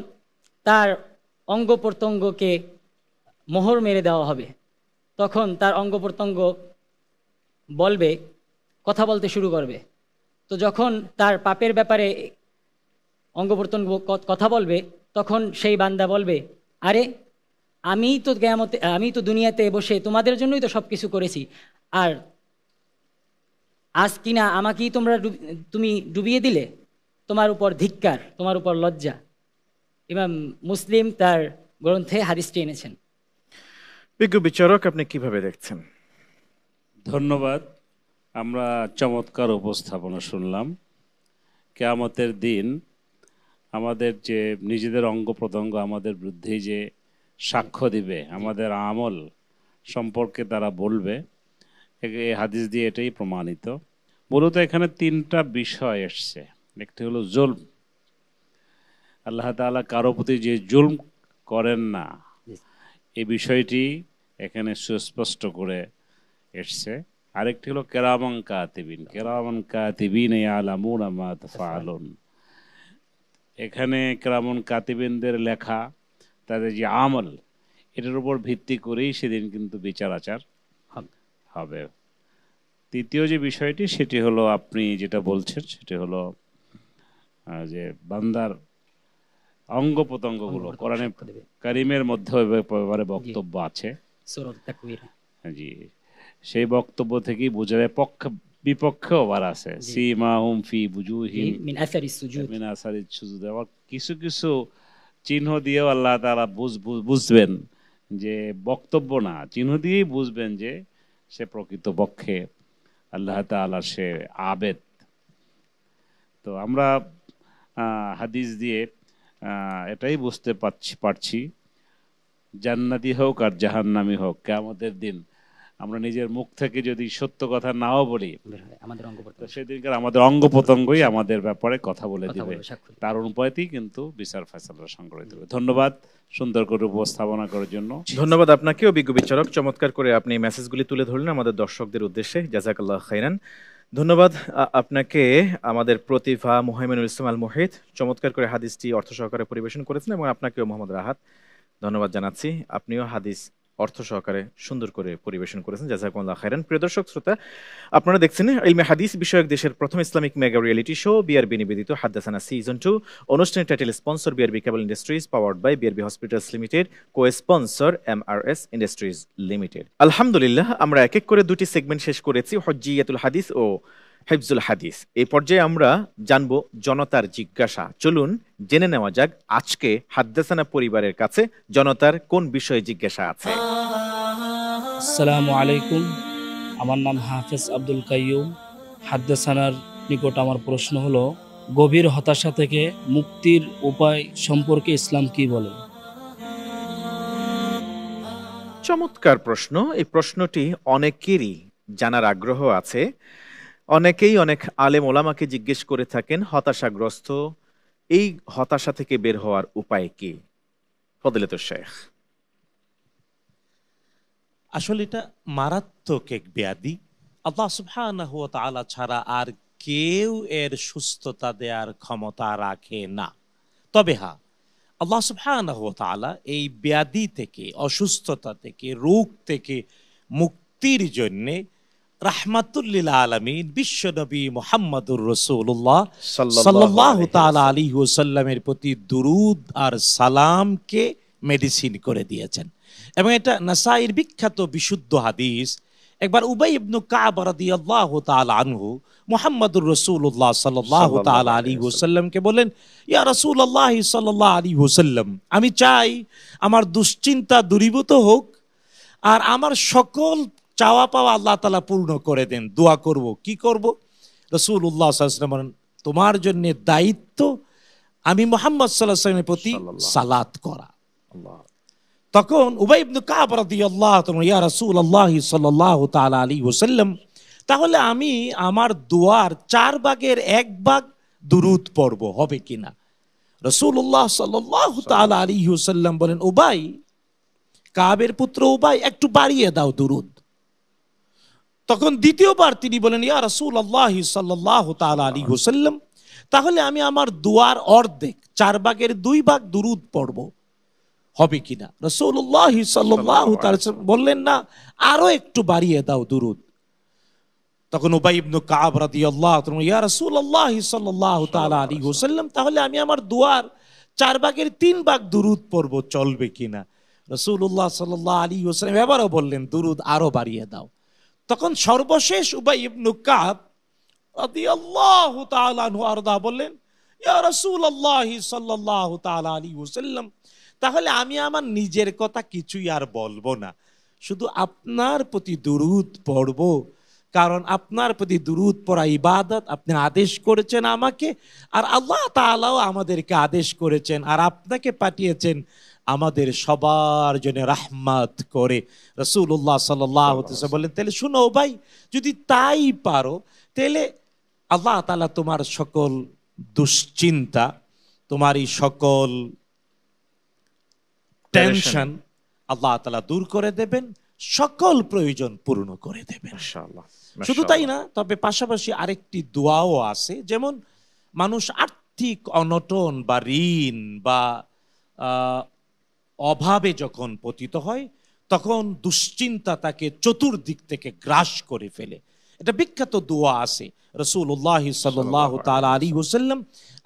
তার অঙ্গ প্রত্যঙ্গকে মোহর মেরে দেওয়া হবে। তখন তার অঙ্গ প্রত্যঙ্গ বলবে, কথা বলতে শুরু করবে। তো যখন তার পাপের ব্যাপারে অঙ্গ প্রত্যঙ্গ কথা বলবে, তখন সেই বান্দা বলবে, আরে আমি তো দুনিয়াতে বসে তোমাদের জন্যই তো সব কিছু করেছি, আর আজ কিনা আমাকেই তুমি ডুবিয়ে দিলে, তোমার উপর ধিক্কার, তোমার উপর লজ্জা। ইমাম মুসলিম তার গ্রন্থে হাদিসটি এনেছেন। বিজ্ঞ বিচারক, আপনি কিভাবে দেখছেন? ধন্যবাদ। আমরা চমৎকার উপস্থাপনা শুনলাম। কিয়ামতের দিন আমাদের যে নিজেদের অঙ্গ প্রত্যঙ্গ আমাদের বিরুদ্ধে যে সাক্ষ্য দিবে, আমাদের আমল সম্পর্কে তারা বলবে, এই হাদিস দিয়ে এটাই প্রমাণিত। মূলত এখানে তিনটা বিষয় এসছে। একটি হলো জুলম, আল্লাহ তাআলা কারো প্রতি যে জুলম করেন না, এই বিষয়টি এখানে সুস্পষ্ট করে এসছে। আরেকটি হলো কিরামান কাতিবিন, কিরামান কাতিবিন ইয়ালামুনা মা তাফআলুন। এখানে কিরামান কাতিবিনদের লেখা, তাদের যে আমল, এটার উপর ভিত্তি করেই সেদিন কিন্তু বিচার আচার হবে। তৃতীয় যে বিষয়টি সেটি হলো আপনি যেটা বলছেন, সেটি হলো যে বান্দার অঙ্গ প্রত্যঙ্গগুলো কোরআনে কারিমের মধ্যে ব্যাপারে বক্তব্য আছে। জি, সেই বক্তব্য থেকেই বোঝা যায় পক্ষ বিপক্ষেও আবার আছে। সীমাহুম ফি বুজুহিম মিন আসারিস সুজুদ। আবার কিছু কিছু চিহ্ন দিয়েও আল্লাহ তাআলা বুঝবেন যে বক্তব্য না, চিহ্ন দিয়েই বুঝবেন যে সে প্রকৃতপক্ষে আল্লাহ তাআলা সে আবেদ। তো আমরা হাদিস দিয়ে এটাই বুঝতে পারছি জান্নাতি হোক আর জাহান্নামী হোক, কিয়ামতের দিন আমরা নিজের মুখ থেকে যদি সত্য কথা নাও বলি, সেদিনকার আমাদের অঙ্গ প্রত্যঙ্গই আমাদের ব্যাপারে কথা বলে দিবে। তার অনুপাতেই কিন্তু বিচার ফয়সালা সংগঠিত হবে। ধন্যবাদ সুন্দর করে উপস্থাপনা করার জন্য। ধন্যবাদ আপনাকে অভিজ্ঞ বিচারক, চমৎকার করে আপনি মেসেজগুলি তুলে ধরলেন আমাদের দর্শকদের উদ্দেশ্যে। জাযাকাল্লাহু খাইরান। ধন্যবাদ আপনাকে আমাদের প্রতিভা মুহাইমিনুল ইসলাম আল মুহিত, চমৎকার করে হাদিসটি অর্থ সহকারে পরিবেশন করেছেন, এবং আপনাকেও মোহাম্মদ রাহাত ধন্যবাদ জানাচ্ছি, আপনিও হাদিস অর্থ সহকারে সুন্দর করে পরিবেশন করেছেন। জাযাকুমুল্লাহু খাইরান। প্রিয় দর্শক শ্রোতা, আপনারা দেখছেন ইলমে হাদিস বিষয়ক দেশের প্রথম Islamic mega reality show BRB নিবেদিত হাদ্দাসানা সিজন 2। অনুষ্ঠানের title sponsor BRB cable industries, powered by BRB hospitals limited, co sponsor MRS industries limited. আলহামদুলিল্লাহ, আমরা এক এক করে দুটি সেগমেন্ট শেষ করেছি, হুজ্জিয়াতুল হাদিস ও হিফজুল হাদিস। এই পর্যায়ে আমরা জানবো জনতার জিজ্ঞাসা। চলুন জেনে নেওয়া যাক আজকে হাদ্দাসানা পরিবারের কাছে জনতার কোন বিষয়ে জিজ্ঞাসা আছে। আসসালামু আলাইকুম, আমার নাম হাফেজ আব্দুল কাইয়ুম। হাদ্দাসানার নিকট আমার প্রশ্ন হলো, গভীর হতাশা থেকে মুক্তির উপায় সম্পর্কে ইসলাম কি বলে? চমৎকার প্রশ্ন। এই প্রশ্নটি অনেকেরই জানার আগ্রহ আছে। অনেকেই অনেক আলেম ওলামাকে জিজ্ঞেস করে থাকেন হতাশাগ্রস্ত, এই হতাশা থেকে বের হওয়ার উপায় কি? ফদিলাতুল শেখ। আসলে এটা মারাত্মক এক ব্যাধি। আল্লাহ সুবহানাহু ওয়া তাআলা ছাড়া আর কেউ এর সুস্থতা দেওয়ার ক্ষমতা রাখে না। তবে হ্যাঁ, আল্লাহ সুবহানাহু ওয়া তাআলা এই ব্যাধি থেকে, অসুস্থতা থেকে, রোগ থেকে মুক্তির জন্যে রাহমাতুল লিল আলামিন বিশ্বনবী মুহাম্মদুর রাসূলুল্লাহ সাল্লাল্লাহু তাআলা আলাইহি ওয়াসাল্লামের প্রতি দুরূদ আর সালামকে মেডিসিন করে দিয়েছেন। এবং এটা নাসাইর বিখ্যাত বিশুদ্ধ হাদিস। একবার উবাই ইবনে কাব রাদিয়াল্লাহু তাআলা আনহু মুহাম্মদুর রাসূলুল্লাহ সাল্লাল্লাহু তাআলা আলাইহি ওয়াসাল্লামকে বলেন, ইয়া রাসূলুল্লাহ সাল্লাল্লাহু আলাইহি ওয়াসাল্লাম, আমি চাই আমার দুশ্চিন্তা দূরীভূত হোক আর আমার সকল চাওয়া পাওয়া আল্লাহ তাআলা পূর্ণ করে দেন। দোয়া করব, কি করব? রাসূলুল্লাহ সাল্লাল্লাহু আলাইহি ওয়াসাল্লাম বলেন, তোমার জন্য দায়িত্ব আমি মুহাম্মদ সাল্লাল্লাহু আলাইহি ওয়াসাল্লামের প্রতি সালাত করা। তখন উবাই ইবনে কাব রাদিয়াল্লাহু তাআলা, ইয়া রাসূলুল্লাহ সাল্লাল্লাহু তাআলা আলাইহি ওয়াসাল্লাম, তাহলে আমি আমার দোয়ার 4 ভাগের 1 ভাগ দুরূদ পড়ব, হবে কিনা? রাসূলুল্লাহ সাল্লাল্লাহু তাআলা আলাইহি ওয়াসাল্লাম বলেন, উবাই, কাবের পুত্র উবাই, একটু বাড়িয়ে দাও দুরূদ। তখন দ্বিতীয়বার তিনি বলেন, ইয়া রাসূলুল্লাহ সাল্লাল্লাহু তাআলা আলাইহি ওয়াসাল্লাম, তাহলে আমি আমার দোয়ার অর্ধেক 4 ভাগের 2 ভাগ দুরূদ পড়ব, হবে কিনা? রাসূলুল্লাহ সাল্লাল্লাহু তাআলা বললেন, না, আরো একটু বাড়িয়ে দাও দুরূদ। তখন উবাই ইবনে কাব রাদিয়াল্লাহু তাআলা, ইয়া রাসূলুল্লাহ সাল্লাল্লাহু তাআলা আলাইহি ওয়াসাল্লাম, তাহলে আমি আমার দোয়ার 4 ভাগের 3 ভাগ দুরূদ পড়ব, চলবে কিনা? রাসূলুল্লাহ সাল্লাল্লাহু আলাইহি ওয়াসাল্লাম এবারও বললেন, দুরূদ আরো বাড়িয়ে দাও। তখন সর্বশেষ উবাই ইবনে কাব রাদিয়াল্লাহু তাআলা আনহু আরদা বললেন, ইয়া রাসূলুল্লাহ সাল্লাল্লাহু তাআলা আলাইহি ওয়াসাল্লাম, তাহলে আমি আমার নিজের কথা কিছুই আর বলবো না, শুধু আপনার প্রতি দুরূদ পড়ব, কারণ আপনার প্রতি দুরূদ পড়া ইবাদত, আপনি আদেশ করেছেন আমাকে, আর আল্লাহ তাআলাও আমাদেরকে আদেশ করেছেন, আর আপনাকে পাঠিয়েছেন আমাদের সবার জন্য রাহমাত করে। রাসূলুল্লাহ সাল্লাল্লাহু আলাইহি ওয়াসাল্লাম বলেন, তাহলে শুনো ভাই, যদি তাই পারো তাহলে আল্লাহ তাআলা তোমার সকল দুশ্চিন্তা, তোমার এই সকল টেনশন আল্লাহ তাআলা দূর করে দেবেন, সকল প্রয়োজন পূর্ণ করে দেবেন ইনশাআল্লাহ। শুধু তাই না, তবে পাশাপাশি আরেকটি দোয়াও আছে। যেমন মানুষ আর্থিক অনটন বা ঋণ বা অভাবে যখন পতিত হয়, তখন দুশ্চিন্তা তাকে চতুর্দিক থেকে গ্রাস করে ফেলে। এটা বিখ্যাত দোয়া আছে, রাসূলুল্লাহ সাল্লাল্লাহু তাআলা আলাইহি ওয়াসাল্লাম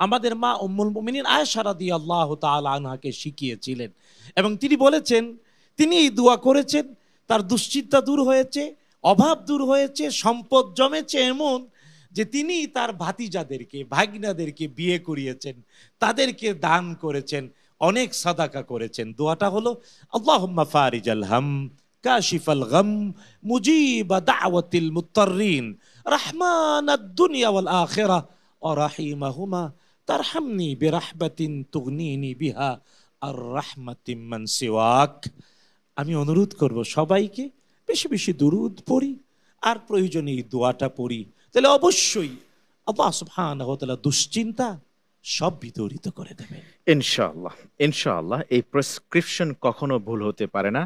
আমাদের মা উম্মুল মুমিনিন আয়েশা রাদিয়াল্লাহু তাআলা আনহাকে শিখিয়েছিলেন, এবং তিনি বলেছেন, তিনি এই দোয়া করেছেন, তার দুশ্চিন্তা দূর হয়েছে, অভাব দূর হয়েছে, সম্পদ জমেছে এমন যে তিনি তার ভাতিজাদেরকে, ভাগিনাদেরকে বিয়ে করিয়েছেন, তাদেরকে দান করেছেন, অনেক সাদাকা করেছেন। দোয়াটা হলো আল্লাহুম্মা ফারিজাল হাম কাশিফাল গাম মুজিবা দাওয়াতিল মুত্তাররিন রাহমানাদ দুনিয়া ওয়াল আখিরাহ ওয়া রাহিমাহুমা তারহামনি বিরাহমাতিন তুগনিনি বিহা আর রাহমাতিম মান সিওয়াক। আমি অনুরোধ করব সবাইকে বেশি বেশি দুরূদ পড়ি, আর প্রয়োজনে এই দোয়াটা পড়ি, তাহলে অবশ্যই আল্লাহ সুবহানাহু ওয়া তাআলা দুশ্চিন্তা সব বিদরিত করে দেবে ইনশাআল্লাহ। ইনশাআল্লাহ এই প্রেসক্রিপশন কখনো ভুল হতে পারে না।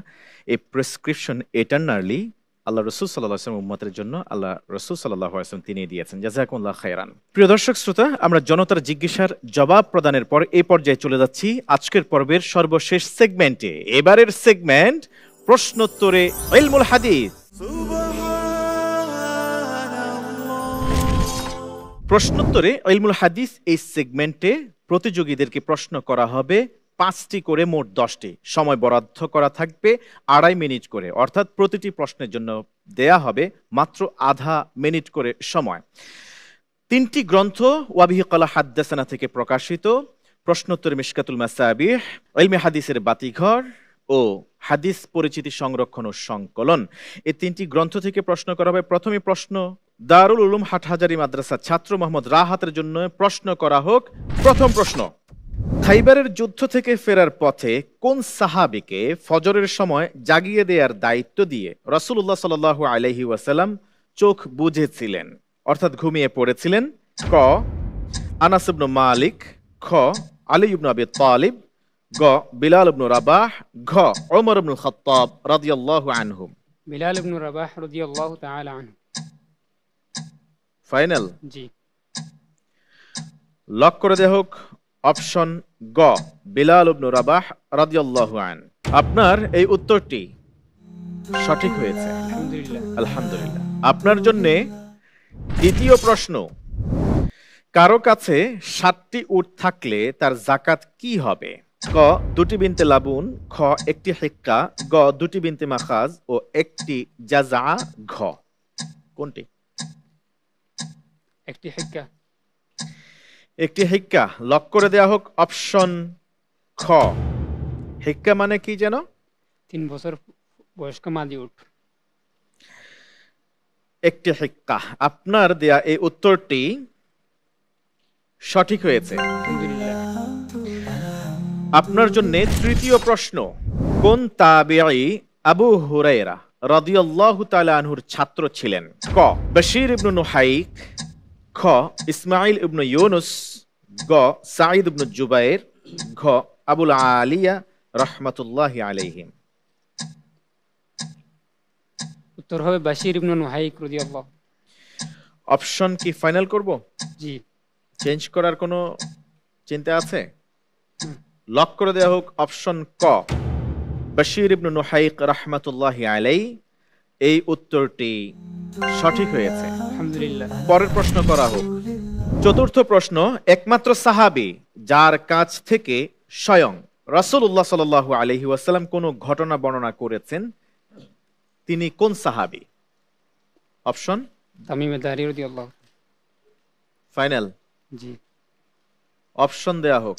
এই প্রেসক্রিপশন এটারনালি আল্লাহ রাসূল সাল্লাল্লাহু আলাইহি ওয়াসাল্লাম উম্মতের জন্য আল্লাহ রাসূল সাল্লাল্লাহু আলাইহি ওয়াসাল্লাম তিনি দিয়েছেন। জাযাকুমুল্লাহু খাইরান। প্রিয় দর্শক শ্রোতা, আমরা জনতার জিজ্ঞাসার জবাব প্রদানের পর এই পর্যায়ে চলে যাচ্ছি আজকের পর্বের সর্বশেষ সেগমেন্টে। এবারের সেগমেন্ট প্রশ্নোত্তরে ইলমুল হাদিস। প্রশ্নোত্তরে ইলমুল হাদিস এই সেগমেন্টে প্রতিযোগীদেরকে প্রশ্ন করা হবে 5টি করে, মোট 10টি। সময় বরাদ্দ করা থাকবে 2.5 মিনিট করে, অর্থাৎ প্রতিটি প্রশ্নের জন্য দেয়া হবে মাত্র আধা মিনিট করে সময়। 3টি গ্রন্থ ওয়াবিহি ক্বালা হাদ্দাসানা থেকে প্রকাশিত, প্রশ্নোত্তর মিশকাতুল মাসাবিহ, ইলমে হাদিসের বাতিঘর ও হাদিস পরিচিতি সংরক্ষণ ও সংকলন, এই 3টি গ্রন্থ থেকে প্রশ্ন করা হবে। প্রথমে প্রশ্ন দারুল উলুম হাটহাজারী মাদ্রাসা ছাত্র মোহাম্মদ রাহাতের জন্য প্রশ্ন করা হোক। প্রথম প্রশ্ন, খাইবারের যুদ্ধ থেকে ফেরার পথে কোন সাহাবীকে ফজরের সময় জাগিয়ে দেওয়ার দায়িত্ব দিয়ে রাসূলুল্লাহ সাল্লাল্লাহু আলাইহি ওয়াসাল্লাম চোখ বুজেছিলেন, অর্থাৎ ঘুমিয়ে পড়েছিলেন? ক আনাস ইবনে মালিক, খ আলী ইবনে আবি তালিব, গ বিলাল ইবনে রাবাহ, ঘ ওমর ইবনে খাত্তাব রাদিয়াল্লাহু আনহুম। বিলাল ইবনে রাবাহ রাদিয়াল্লাহু তাআলা আনহু। ফাইনাল? জি। লক করে দেয়া হোক অপশন গ বিলাল ইবনে রাবাহ রাদিয়াল্লাহু আন। আপনার এই উত্তরটি সঠিক হয়েছে, আলহামদুলিল্লাহ। আলহামদুলিল্লাহ। আপনার জন্য দ্বিতীয় প্রশ্ন, কারো কাছে 7টি উট থাকলে তার যাকাত কি হবে? ক 2টি বিনতে লাবুন, খ 1টি হিক্কা, গ 2টি বিনতে মাখাজ ও 1টি জাযা, ঘ কোনটি? 1টি হিক্কা। 1টি হিক্কা। লক করে দেয়া হোক অপশন খ। হিক্কা মানে কি যেন? 3 বছর বয়স্ক মাদি উট। 1টি হিক্কা। আপনার দেয়া এই উত্তরটি সঠিক হয়েছে, আলহামদুলিল্লাহ। আপনার জন্য তৃতীয় প্রশ্ন, কোন তাবিঈ আবু হুরায়রা রাদিয়াল্লাহু তাআলা আনহুর ছাত্র ছিলেন? ক বশীর ইবনে নুহাইক, খ ইসমাঈল ইবনে ইউনুস, গ সাঈদ ইবনে জুবাইর, ঘ আবুল আলিয়া রাহমাতুল্লাহি আলাইহিম। উত্তর হবে বশীর ইবনে নুহাইক রাদিয়াল্লাহু। অপশন কি ফাইনাল করব? জি। চেঞ্জ করার কোনো চিন্তা আছে? লক করে দেয়া হোক অপশন ক বশীর ইবনে নুহাইক রাহমাতুল্লাহি আলাইহি। এই উত্তরটি সঠিক হয়েছে, আলহামদুলিল্লাহ। পরের প্রশ্ন করা হোক। চতুর্থ প্রশ্ন, একমাত্র সাহাবী যার কাছ থেকে স্বয়ং রাসূলুল্লাহ সাল্লাল্লাহু আলাইহি ওয়াসাল্লাম কোনো ঘটনা বর্ণনা করেছেন, তিনি কোন সাহাবী? অপশন তামিম দারি রাদিয়াল্লাহু। ফাইনাল? জি। অপশন দেয়া হোক।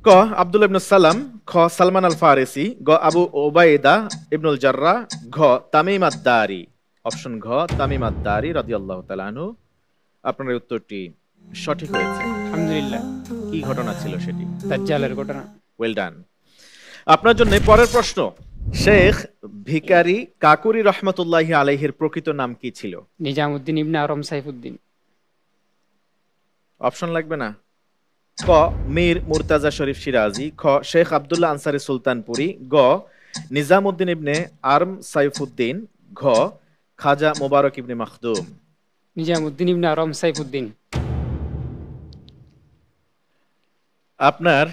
ক আব্দুল্লাহ ইবনে সালাম, খ সালমান আল ফারিসি, গ আবু উবাইদা ইবনুল জাররাহ, ঘ তামিম আদ-দারি। অপশন ঘ তামিম আদ-দারি রাদিয়াল্লাহু তাআলা আনহু। আপনার এই উত্তরটি সঠিক হয়েছে। আলহামদুলিল্লাহ। কি ঘটনা ছিল সেটি? দাজ্জালের ঘটনা। Well done. আপনার জন্য পরের প্রশ্ন, শেখ ভিকারি কাকুরি রহমতুল্লাহি আলাইহির প্রকৃত নাম কি ছিল? নিজামউদ্দিন ইবনে আরম সাইফুদ্দিন। অপশন লাগবে না। ক মীর মুর্তাজা শরীফ সিরাজি, খ শেখ আব্দুল্লাহ আনসারী সুলতানপুরি, গ নিজামউদ্দিন ইবনে আরম সাইফুদ্দিন, ঘ খাজা মোবারক ইবনে মাখদুম। নিজামউদ্দিন ইবনে আরম সাইফুদ্দিন। আপনার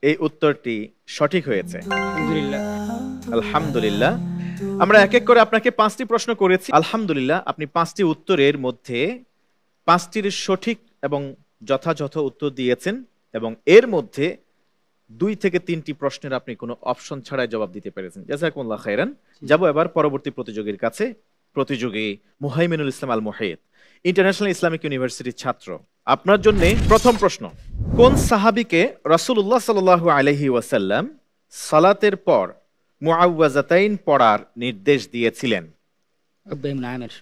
এই উত্তরটি সঠিক হয়েছে। আলহামদুলিল্লাহ। আলহামদুলিল্লাহ। আমরা এক এক করে আপনাকে 5টি প্রশ্ন করেছি। আলহামদুলিল্লাহ, আপনি 5টি উত্তরের মধ্যে 5টির সঠিক এবং যথাযথ উত্তর দিয়েছেন, এবং এর মধ্যে 2 থেকে 3টি প্রশ্নের আপনি কোনো অপশন ছাড়াই জবাব দিতে পেরেছেন। জাযাকুমুল্লাহ খাইরান। যাব এবার পরবর্তী প্রতিযোগীর কাছে। প্রতিযোগী মুহাইমিনুল ইসলাম আল মুহিত, ইন্টারন্যাশনাল ইসলামিক ইউনিভার্সিটির ছাত্র। আপনার জন্য প্রথম প্রশ্ন, কোন সাহাবীকে রাসূলুল্লাহ সাল্লাল্লাহু আলাইহি ওয়াসাল্লাম সালাতের পর মুআউযাতাইন পড়ার নির্দেশ দিয়েছিলেন? উকবা ইবনে আমির।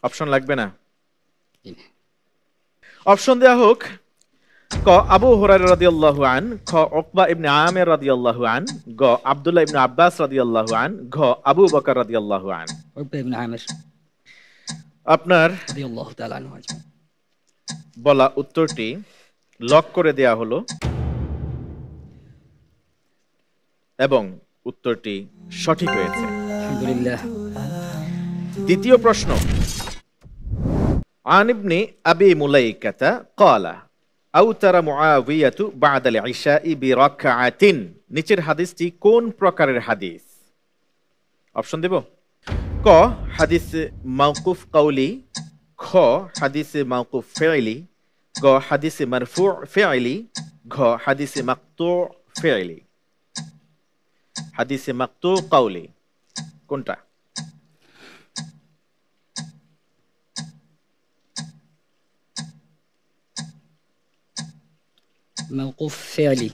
অপশন লাগবে না। অপশন দেয়া হোক। ক আবু হুরায়রা রাদিয়াল্লাহু আন, খ উকবা ইবনে আমির রাদিয়াল্লাহু আন, গ আব্দুল্লাহ ইবনে আব্বাস রাদিয়াল্লাহু আন, ঘ আবু বকর রাদিয়াল্লাহু আন। উকবা ইবনে আমির আপনার রাদিয়াল্লাহু তাআলা আনহু আজমাইন। বলা উত্তরটি লক করে দেয়া হলো এবং উত্তরটি সঠিক হয়েছে। আলহামদুলিল্লাহ। দ্বিতীয় প্রশ্ন, আন ইবনে আবি মুলাইকাতা ক্বালা আউতারা মুআবিয়াতু বা'দাল ইশাই বিরাকআতিন। নিচের হাদিসটি কোন প্রকারের হাদিস? অপশন দেব। ক হাদিস মাওকুফ কওলি, খ হাদিস মাওকুফ ফি'লি, গ হাদিস মারফু' ফি'লি, ঘ হাদিস মাকতু' ফি'লি। হাদিস মাকতু' কওলি কোনটা? মাওকুফ ফি'লি।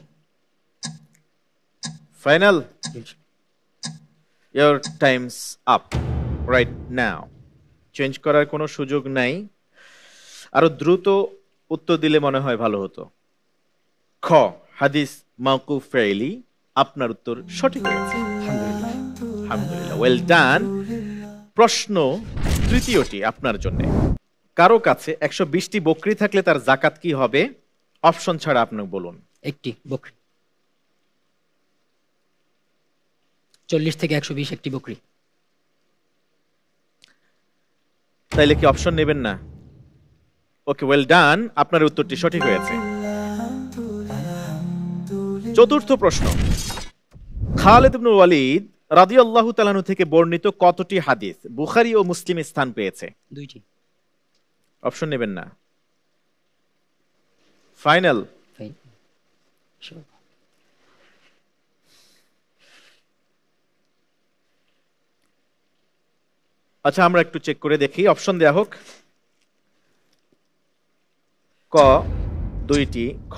Final? Your time's up right now. Change করার কোনো সুযোগ নাই। আরো দ্রুত উত্তর দিলে মনে হয় ভালো হতো। খ হাদিস মাওকুফ ফি'লি। আপনার উত্তর সঠিক হয়েছে। আলহামদুলিল্লাহ। আলহামদুলিল্লাহ, ওয়েল ডান। প্রশ্ন তৃতীয়টি আপনার জন্য। কারো কাছে 120টি বকরি থাকলে তার যাকাত কি হবে? অপশন ছাড়া আপনি বলুন। একটি বকরি। 40 থেকে 120 একটি বকরি। তাইলে কি অপশন নেবেন না? ওকে, ওয়েল ডান। আপনার উত্তরটি সঠিক হয়েছে। চতুর্থ প্রশ্ন, খালিদ ইবনে ওয়ালিদ রাদিয়াল্লাহু তাআলা আনহু থেকে বর্ণিত কতটি হাদিস বুখারী ও মুসলিমে স্থান পেয়েছে? 2টি। অপশন নেবেন না। ফাইনাল? আচ্ছা, আমরা একটু চেক করে দেখি। অপশন দেয়া হোক। ক 2টি, খ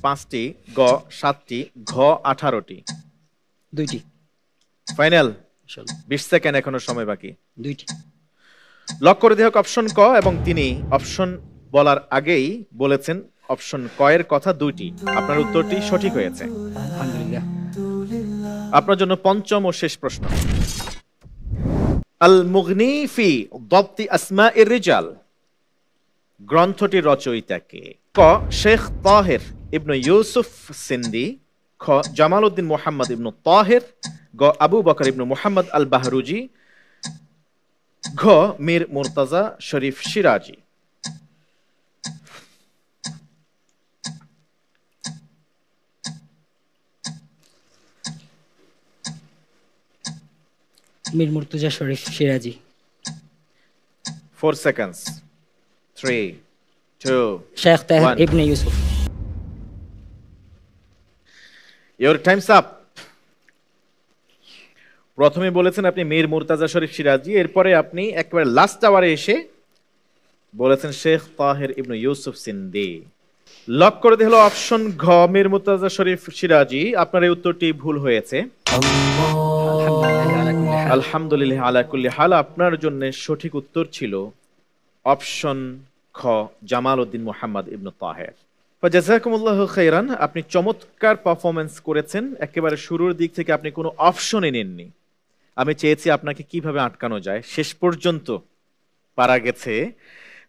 5টি, গ 7টি, ঘ 18টি। 2টি। ফাইনাল? 20 সেকেন্ড এখনো সময় বাকি। 2টি। লক করে দেয়া হোক অপশন ক, এবং তিনি অপশন বলার আগেই বলেছেন অপশন ক এর কথা 2টি। আপনার উত্তরটি সঠিক হয়েছে। আলহামদুলিল্লাহ। আপনার জন্য পঞ্চম ও শেষ প্রশ্ন, আল মুগনি ফি দাবতি আসমাইর রিজাল গ্রন্থটির রচয়িতা কে? ক শেখ তাহের ইবনে ইউসুফ সিন্দি, খ জামাল উদ্দিন মুহাম্মদ ইবনে তাহের, গ আবু বকর ইবনে মুহাম্মদ আল বাহরুজি, ঘ মীর মুর্তাজা শরীফ সিরাজি। মীর মুর্তাজা শরীফ সিরাজি। 4 seconds. 3, 2, Sheikh Taher 1. Ibn Yusuf. Your time's up. প্রথমে বলেছেন আপনি মীর মুর্তাজা শরীফ সিরাজি, এরপরে আপনি একবারে লাস্ট আওয়ারে এসে বলেছেন শেখ তাহের ইবনে ইউসুফ সিন্দি। লক করে দিল অপশন ঘ মীর মুর্তাজা শরীফ সিরাজি। আপনার এই উত্তরটি ভুল হয়েছে। আলহামদুলিল্লাহ আলা কুল্লি হাল। আলহামদুলিল্লাহ আলা কুল্লি হাল। আপনার জন্য সঠিক উত্তর ছিল অপশন খ, জামাল উদ্দিন মোহাম্মদ ইবনে তাহের। ফাজাযাকুমুল্লাহু খাইরান। আপনি চমৎকার পারফরমেন্স করেছেন, একেবারে শুরুর দিক থেকে আপনি কোনো অপশনই নেননি। আমি চেয়েছি আপনাকে কিভাবে আটকানো যায়, শেষ পর্যন্ত পারা গেছে।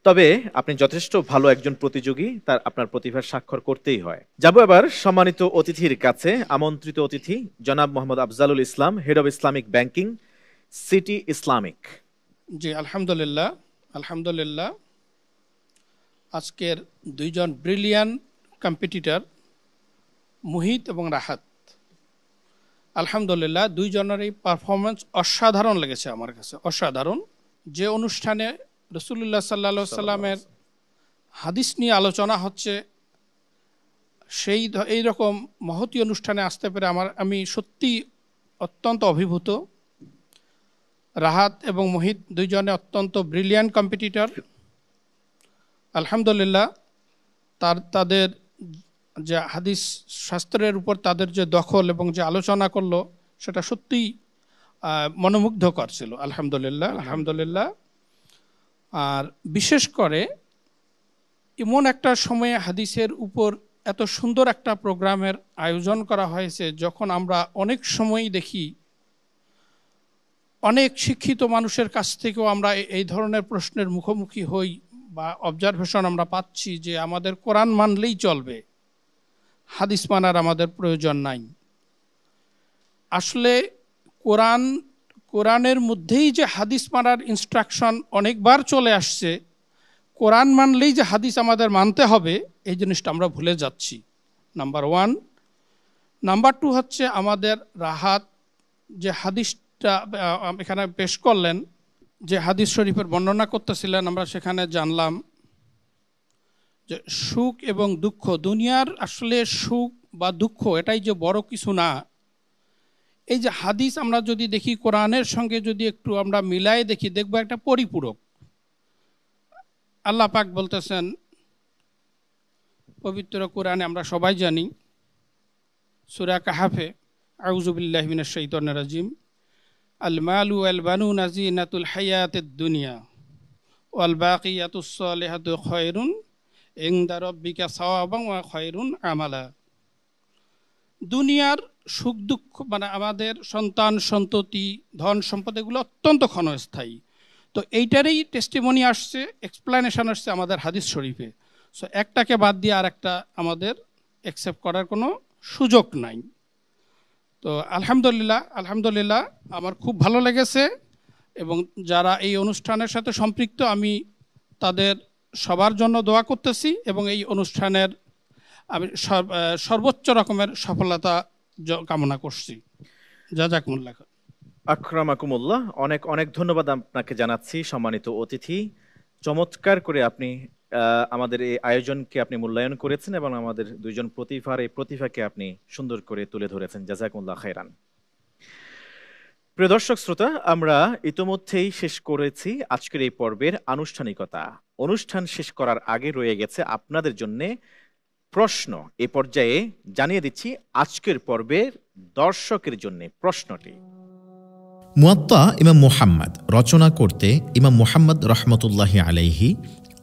তবে আপনি যথেষ্ট ভালো একজন প্রতিযোগী, তার আপনার প্রতিভার স্বাক্ষর করতেই হয়। যাব এবার সম্মানিত অতিথির কাছে। আমন্ত্রিত অতিথি জনাব Mohammad Afzalul Islam, head of Islamic banking, City Islamic. জি আলহামদুলিল্লাহ, আলহামদুলিল্লাহ। আজকের দুইজন ব্রিলিয়ান্ট কম্পিটিটর মুহিত এবং রাহাত, আলহামদুলিল্লাহ দুইজনেরই পারফরমেন্স অসাধারণ লেগেছে আমার কাছে, অসাধারণ। যে অনুষ্ঠানে রাসূলুল্লাহ সাল্লাল্লাহু আলাইহি সাল্লামের হাদিস নিয়ে আলোচনা হচ্ছে, সেই এইরকম মহতী অনুষ্ঠানে আসতে পেরে আমি সত্যি অত্যন্ত অভিভূত। রাহাত এবং মোহিত দুইজনে অত্যন্ত ব্রিলিয়ান্ট কম্পিটিটর। আলহামদুলিল্লাহ তাদের যে হাদিস শাস্ত্রের উপর তাদের যে দখল এবং যে আলোচনা করলো সেটা সত্যিই মনোমুগ্ধকর ছিল। আলহামদুলিল্লাহ, আলহামদুলিল্লাহ। আর বিশেষ করে এমন একটা সময়ে হাদিসের উপর এত সুন্দর একটা প্রোগ্রামের আয়োজন করা হয়েছে, যখন আমরা অনেক সময়ই দেখি অনেক শিক্ষিত মানুষের কাছ থেকেও আমরা এই ধরনের প্রশ্নের মুখোমুখি হই বা অবজারভেশন আমরা পাচ্ছি যে আমাদের কোরআন মানলেই চলবে, হাদিস মানার আমাদের প্রয়োজন নাই। আসলে কোরআনের মধ্যেই যে হাদিস মানার ইনস্ট্রাকশন অনেকবার চলে আসছে, কোরআন মানলেই যে হাদিস আমাদের মানতে হবে এই জিনিসটা আমরা ভুলে যাচ্ছি, নাম্বার ওয়ান। নাম্বার টু হচ্ছে আমাদের রাহাত যে হাদিসটা এখানে পেশ করলেন, যে হাদিস শরীফের বর্ণনা করতেছিলেন, আমরা সেখানে জানলাম যে সুখ এবং দুঃখ, দুনিয়ার আসলে সুখ বা দুঃখ এটাই যে বড় কিছু না। এই যে হাদিস আমরা যদি দেখি কোরআনের সঙ্গে যদি একটু আমরা মিলাই দেখি, দেখবো একটা পরিপূরক। আল্লাহ পাক বলতেছেন পবিত্র কোরআনে, আমরা সবাই জানি সূরা কাহাফে, আউযু বিল্লাহি মিনাশ শাইতানির রাজিম, আল মালু ওয়াল বানুনা যিনাতুল হায়াতিদ দুনিয়া ওয়াল বাকিয়াতুস সালিহাতু খায়রুন ইনদা রাব্বিকা সাওয়াবান ওয়া খায়রুন আমালা। দুনিয়ার সুখ দুঃখ মানে আমাদের সন্তান সন্ততি ধন সম্পদ এগুলো অত্যন্ত ক্ষণস্থায়ী। তো এইটারই টেস্টিমনি আসছে, এক্সপ্লেনেশন আসছে আমাদের হাদিস শরীফে। সো একটাকে বাদ দিয়ে আর একটা আমাদের অ্যাকসেপ্ট করার কোনো সুযোগ নাই। তো আলহামদুলিল্লাহ, আলহামদুলিল্লাহ আমার খুব ভালো লেগেছে, এবং যারা এই অনুষ্ঠানের সাথে সম্পৃক্ত আমি তাদের সবার জন্য দোয়া করতেছি, এবং এই অনুষ্ঠানের আমি সর্বোচ্চ রকমের সফলতা কামনা করছি। জাযাকুমুল্লাহ। আকরামাকুমুল্লাহ। অনেক অনেক ধন্যবাদ আপনাকে জানাচ্ছি সম্মানিত অতিথি। চমৎকার করে আপনি আমাদের এই আয়োজনকে আপনি মূল্যায়ন করেছেন এবং আমাদের দুইজন প্রতিভার এই প্রতিভাকে আপনি সুন্দর করে তুলে ধরেছেন। জাযাকুমুল্লাহ খাইরান। প্রিয় দর্শক শ্রোতা, আমরা ইতোমধ্যেই শেষ করেছি আজকের এই পর্বের আনুষ্ঠানিকতা। অনুষ্ঠান শেষ করার আগে রয়ে গেছে আপনাদের জন্য প্রশ্ন। এ পর্যায়ে জানিয়ে দিচ্ছি আজকের পর্বের দর্শকের জন্য প্রশ্নটি। মুয়াত্তা ইমাম মুহাম্মদ রচনা করতে ইমাম মুহাম্মদ রহমতুল্লাহি আলাইহি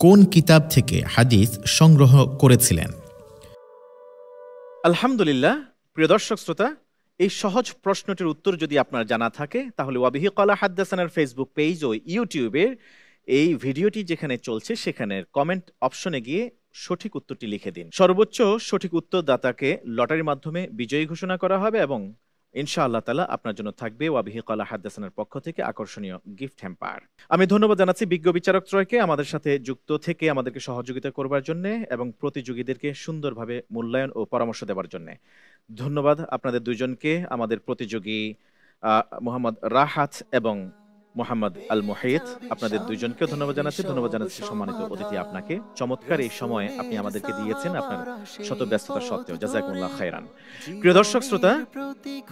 কোন কিতাব থেকে হাদিস সংগ্রহ করেছিলেন? আলহামদুলিল্লাহ। প্রিয় দর্শক শ্রোতা, এই সহজ প্রশ্নটির উত্তর যদি আপনার জানা থাকে তাহলে ওয়াবিহি ক্বালা হাদ্দাসানার ফেসবুক পেজ ও ইউটিউবের এই ভিডিওটি যেখানে চলছে সেখানের কমেন্ট অপশনে গিয়ে সঠিক উত্তরটি লিখে দিন। সর্বোচ্চ সঠিক উত্তরদাতাকে লটারির মাধ্যমে বিজয়ী ঘোষণা করা হবে এবং ইনশাআল্লাহ তাআলা আপনার জন্য থাকবে ওয়াবিহি ক্বালা হাদ্দাসানার পক্ষ থেকে আকর্ষণীয় গিফট হ্যাম্পার। আমি ধন্যবাদ জানাচ্ছি বিজ্ঞ বিচারক ত্রয়কে আমাদের সাথে যুক্ত থেকে আমাদেরকে সহযোগিতা করবার জন্য এবং প্রতিযোগীদেরকে সুন্দরভাবে মূল্যায়ন ও পরামর্শ দেওয়ার জন্য। ধন্যবাদ আপনাদের দুইজনকে, আমাদের প্রতিযোগী মোহাম্মদ রাহাত এবং মোহাম্মদ আল মুহিত, আপনাদের দুইজনকেও ধন্যবাদ জানাচ্ছি। ধন্যবাদ জানাচ্ছি সম্মানিত অতিথি আপনাকে, চমৎকার এই সময় আপনি আমাদেরকে দিয়েছেন আপনার শত ব্যস্ততা সত্ত্বেও। জাযাকুমুল্লাহ খায়রান। প্রিয় দর্শক শ্রোতা,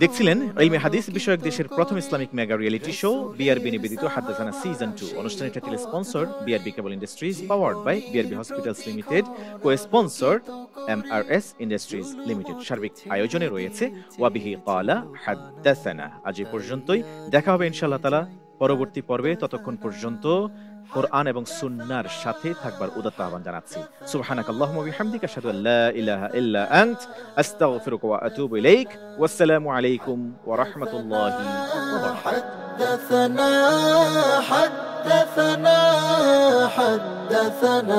দেখছিলেন ইলমে হাদিস বিষয়ক দেশের প্রথম Islamic mega reality show BRB নিবেদিত হাদ্দাসানা সিজন 2। অনুষ্ঠানটি title sponsored BRB cable industries, powered by BRB hospitals limited, co-sponsored MRS industries limited. সার্বিক আয়োজনে রয়েছে ওয়াবিহি ক্বালা হাদ্দাসানা। আজ এই পর্যন্তই, দেখা হবে ইনশাআল্লাহ তাআলা পরবর্তী পর্বে। ততক্ষণ পর্যন্ত কোরআন এবং সুন্নাহর সাথে থাকবার উদাত্ত আহ্বান জানাচ্ছি। সুবহানাকাল্লাহুম্মা ওয়া বিহামদিকা আশহাদু আল্লা ইলাহা ইল্লা আনত আস্তাগফিরুকা ওয়া আতুবু ইলাইক। ওয়াসসালামু আলাইকুম ওয়া রাহমাতুল্লাহি ওয়া বারাকাতুহু। حدثنا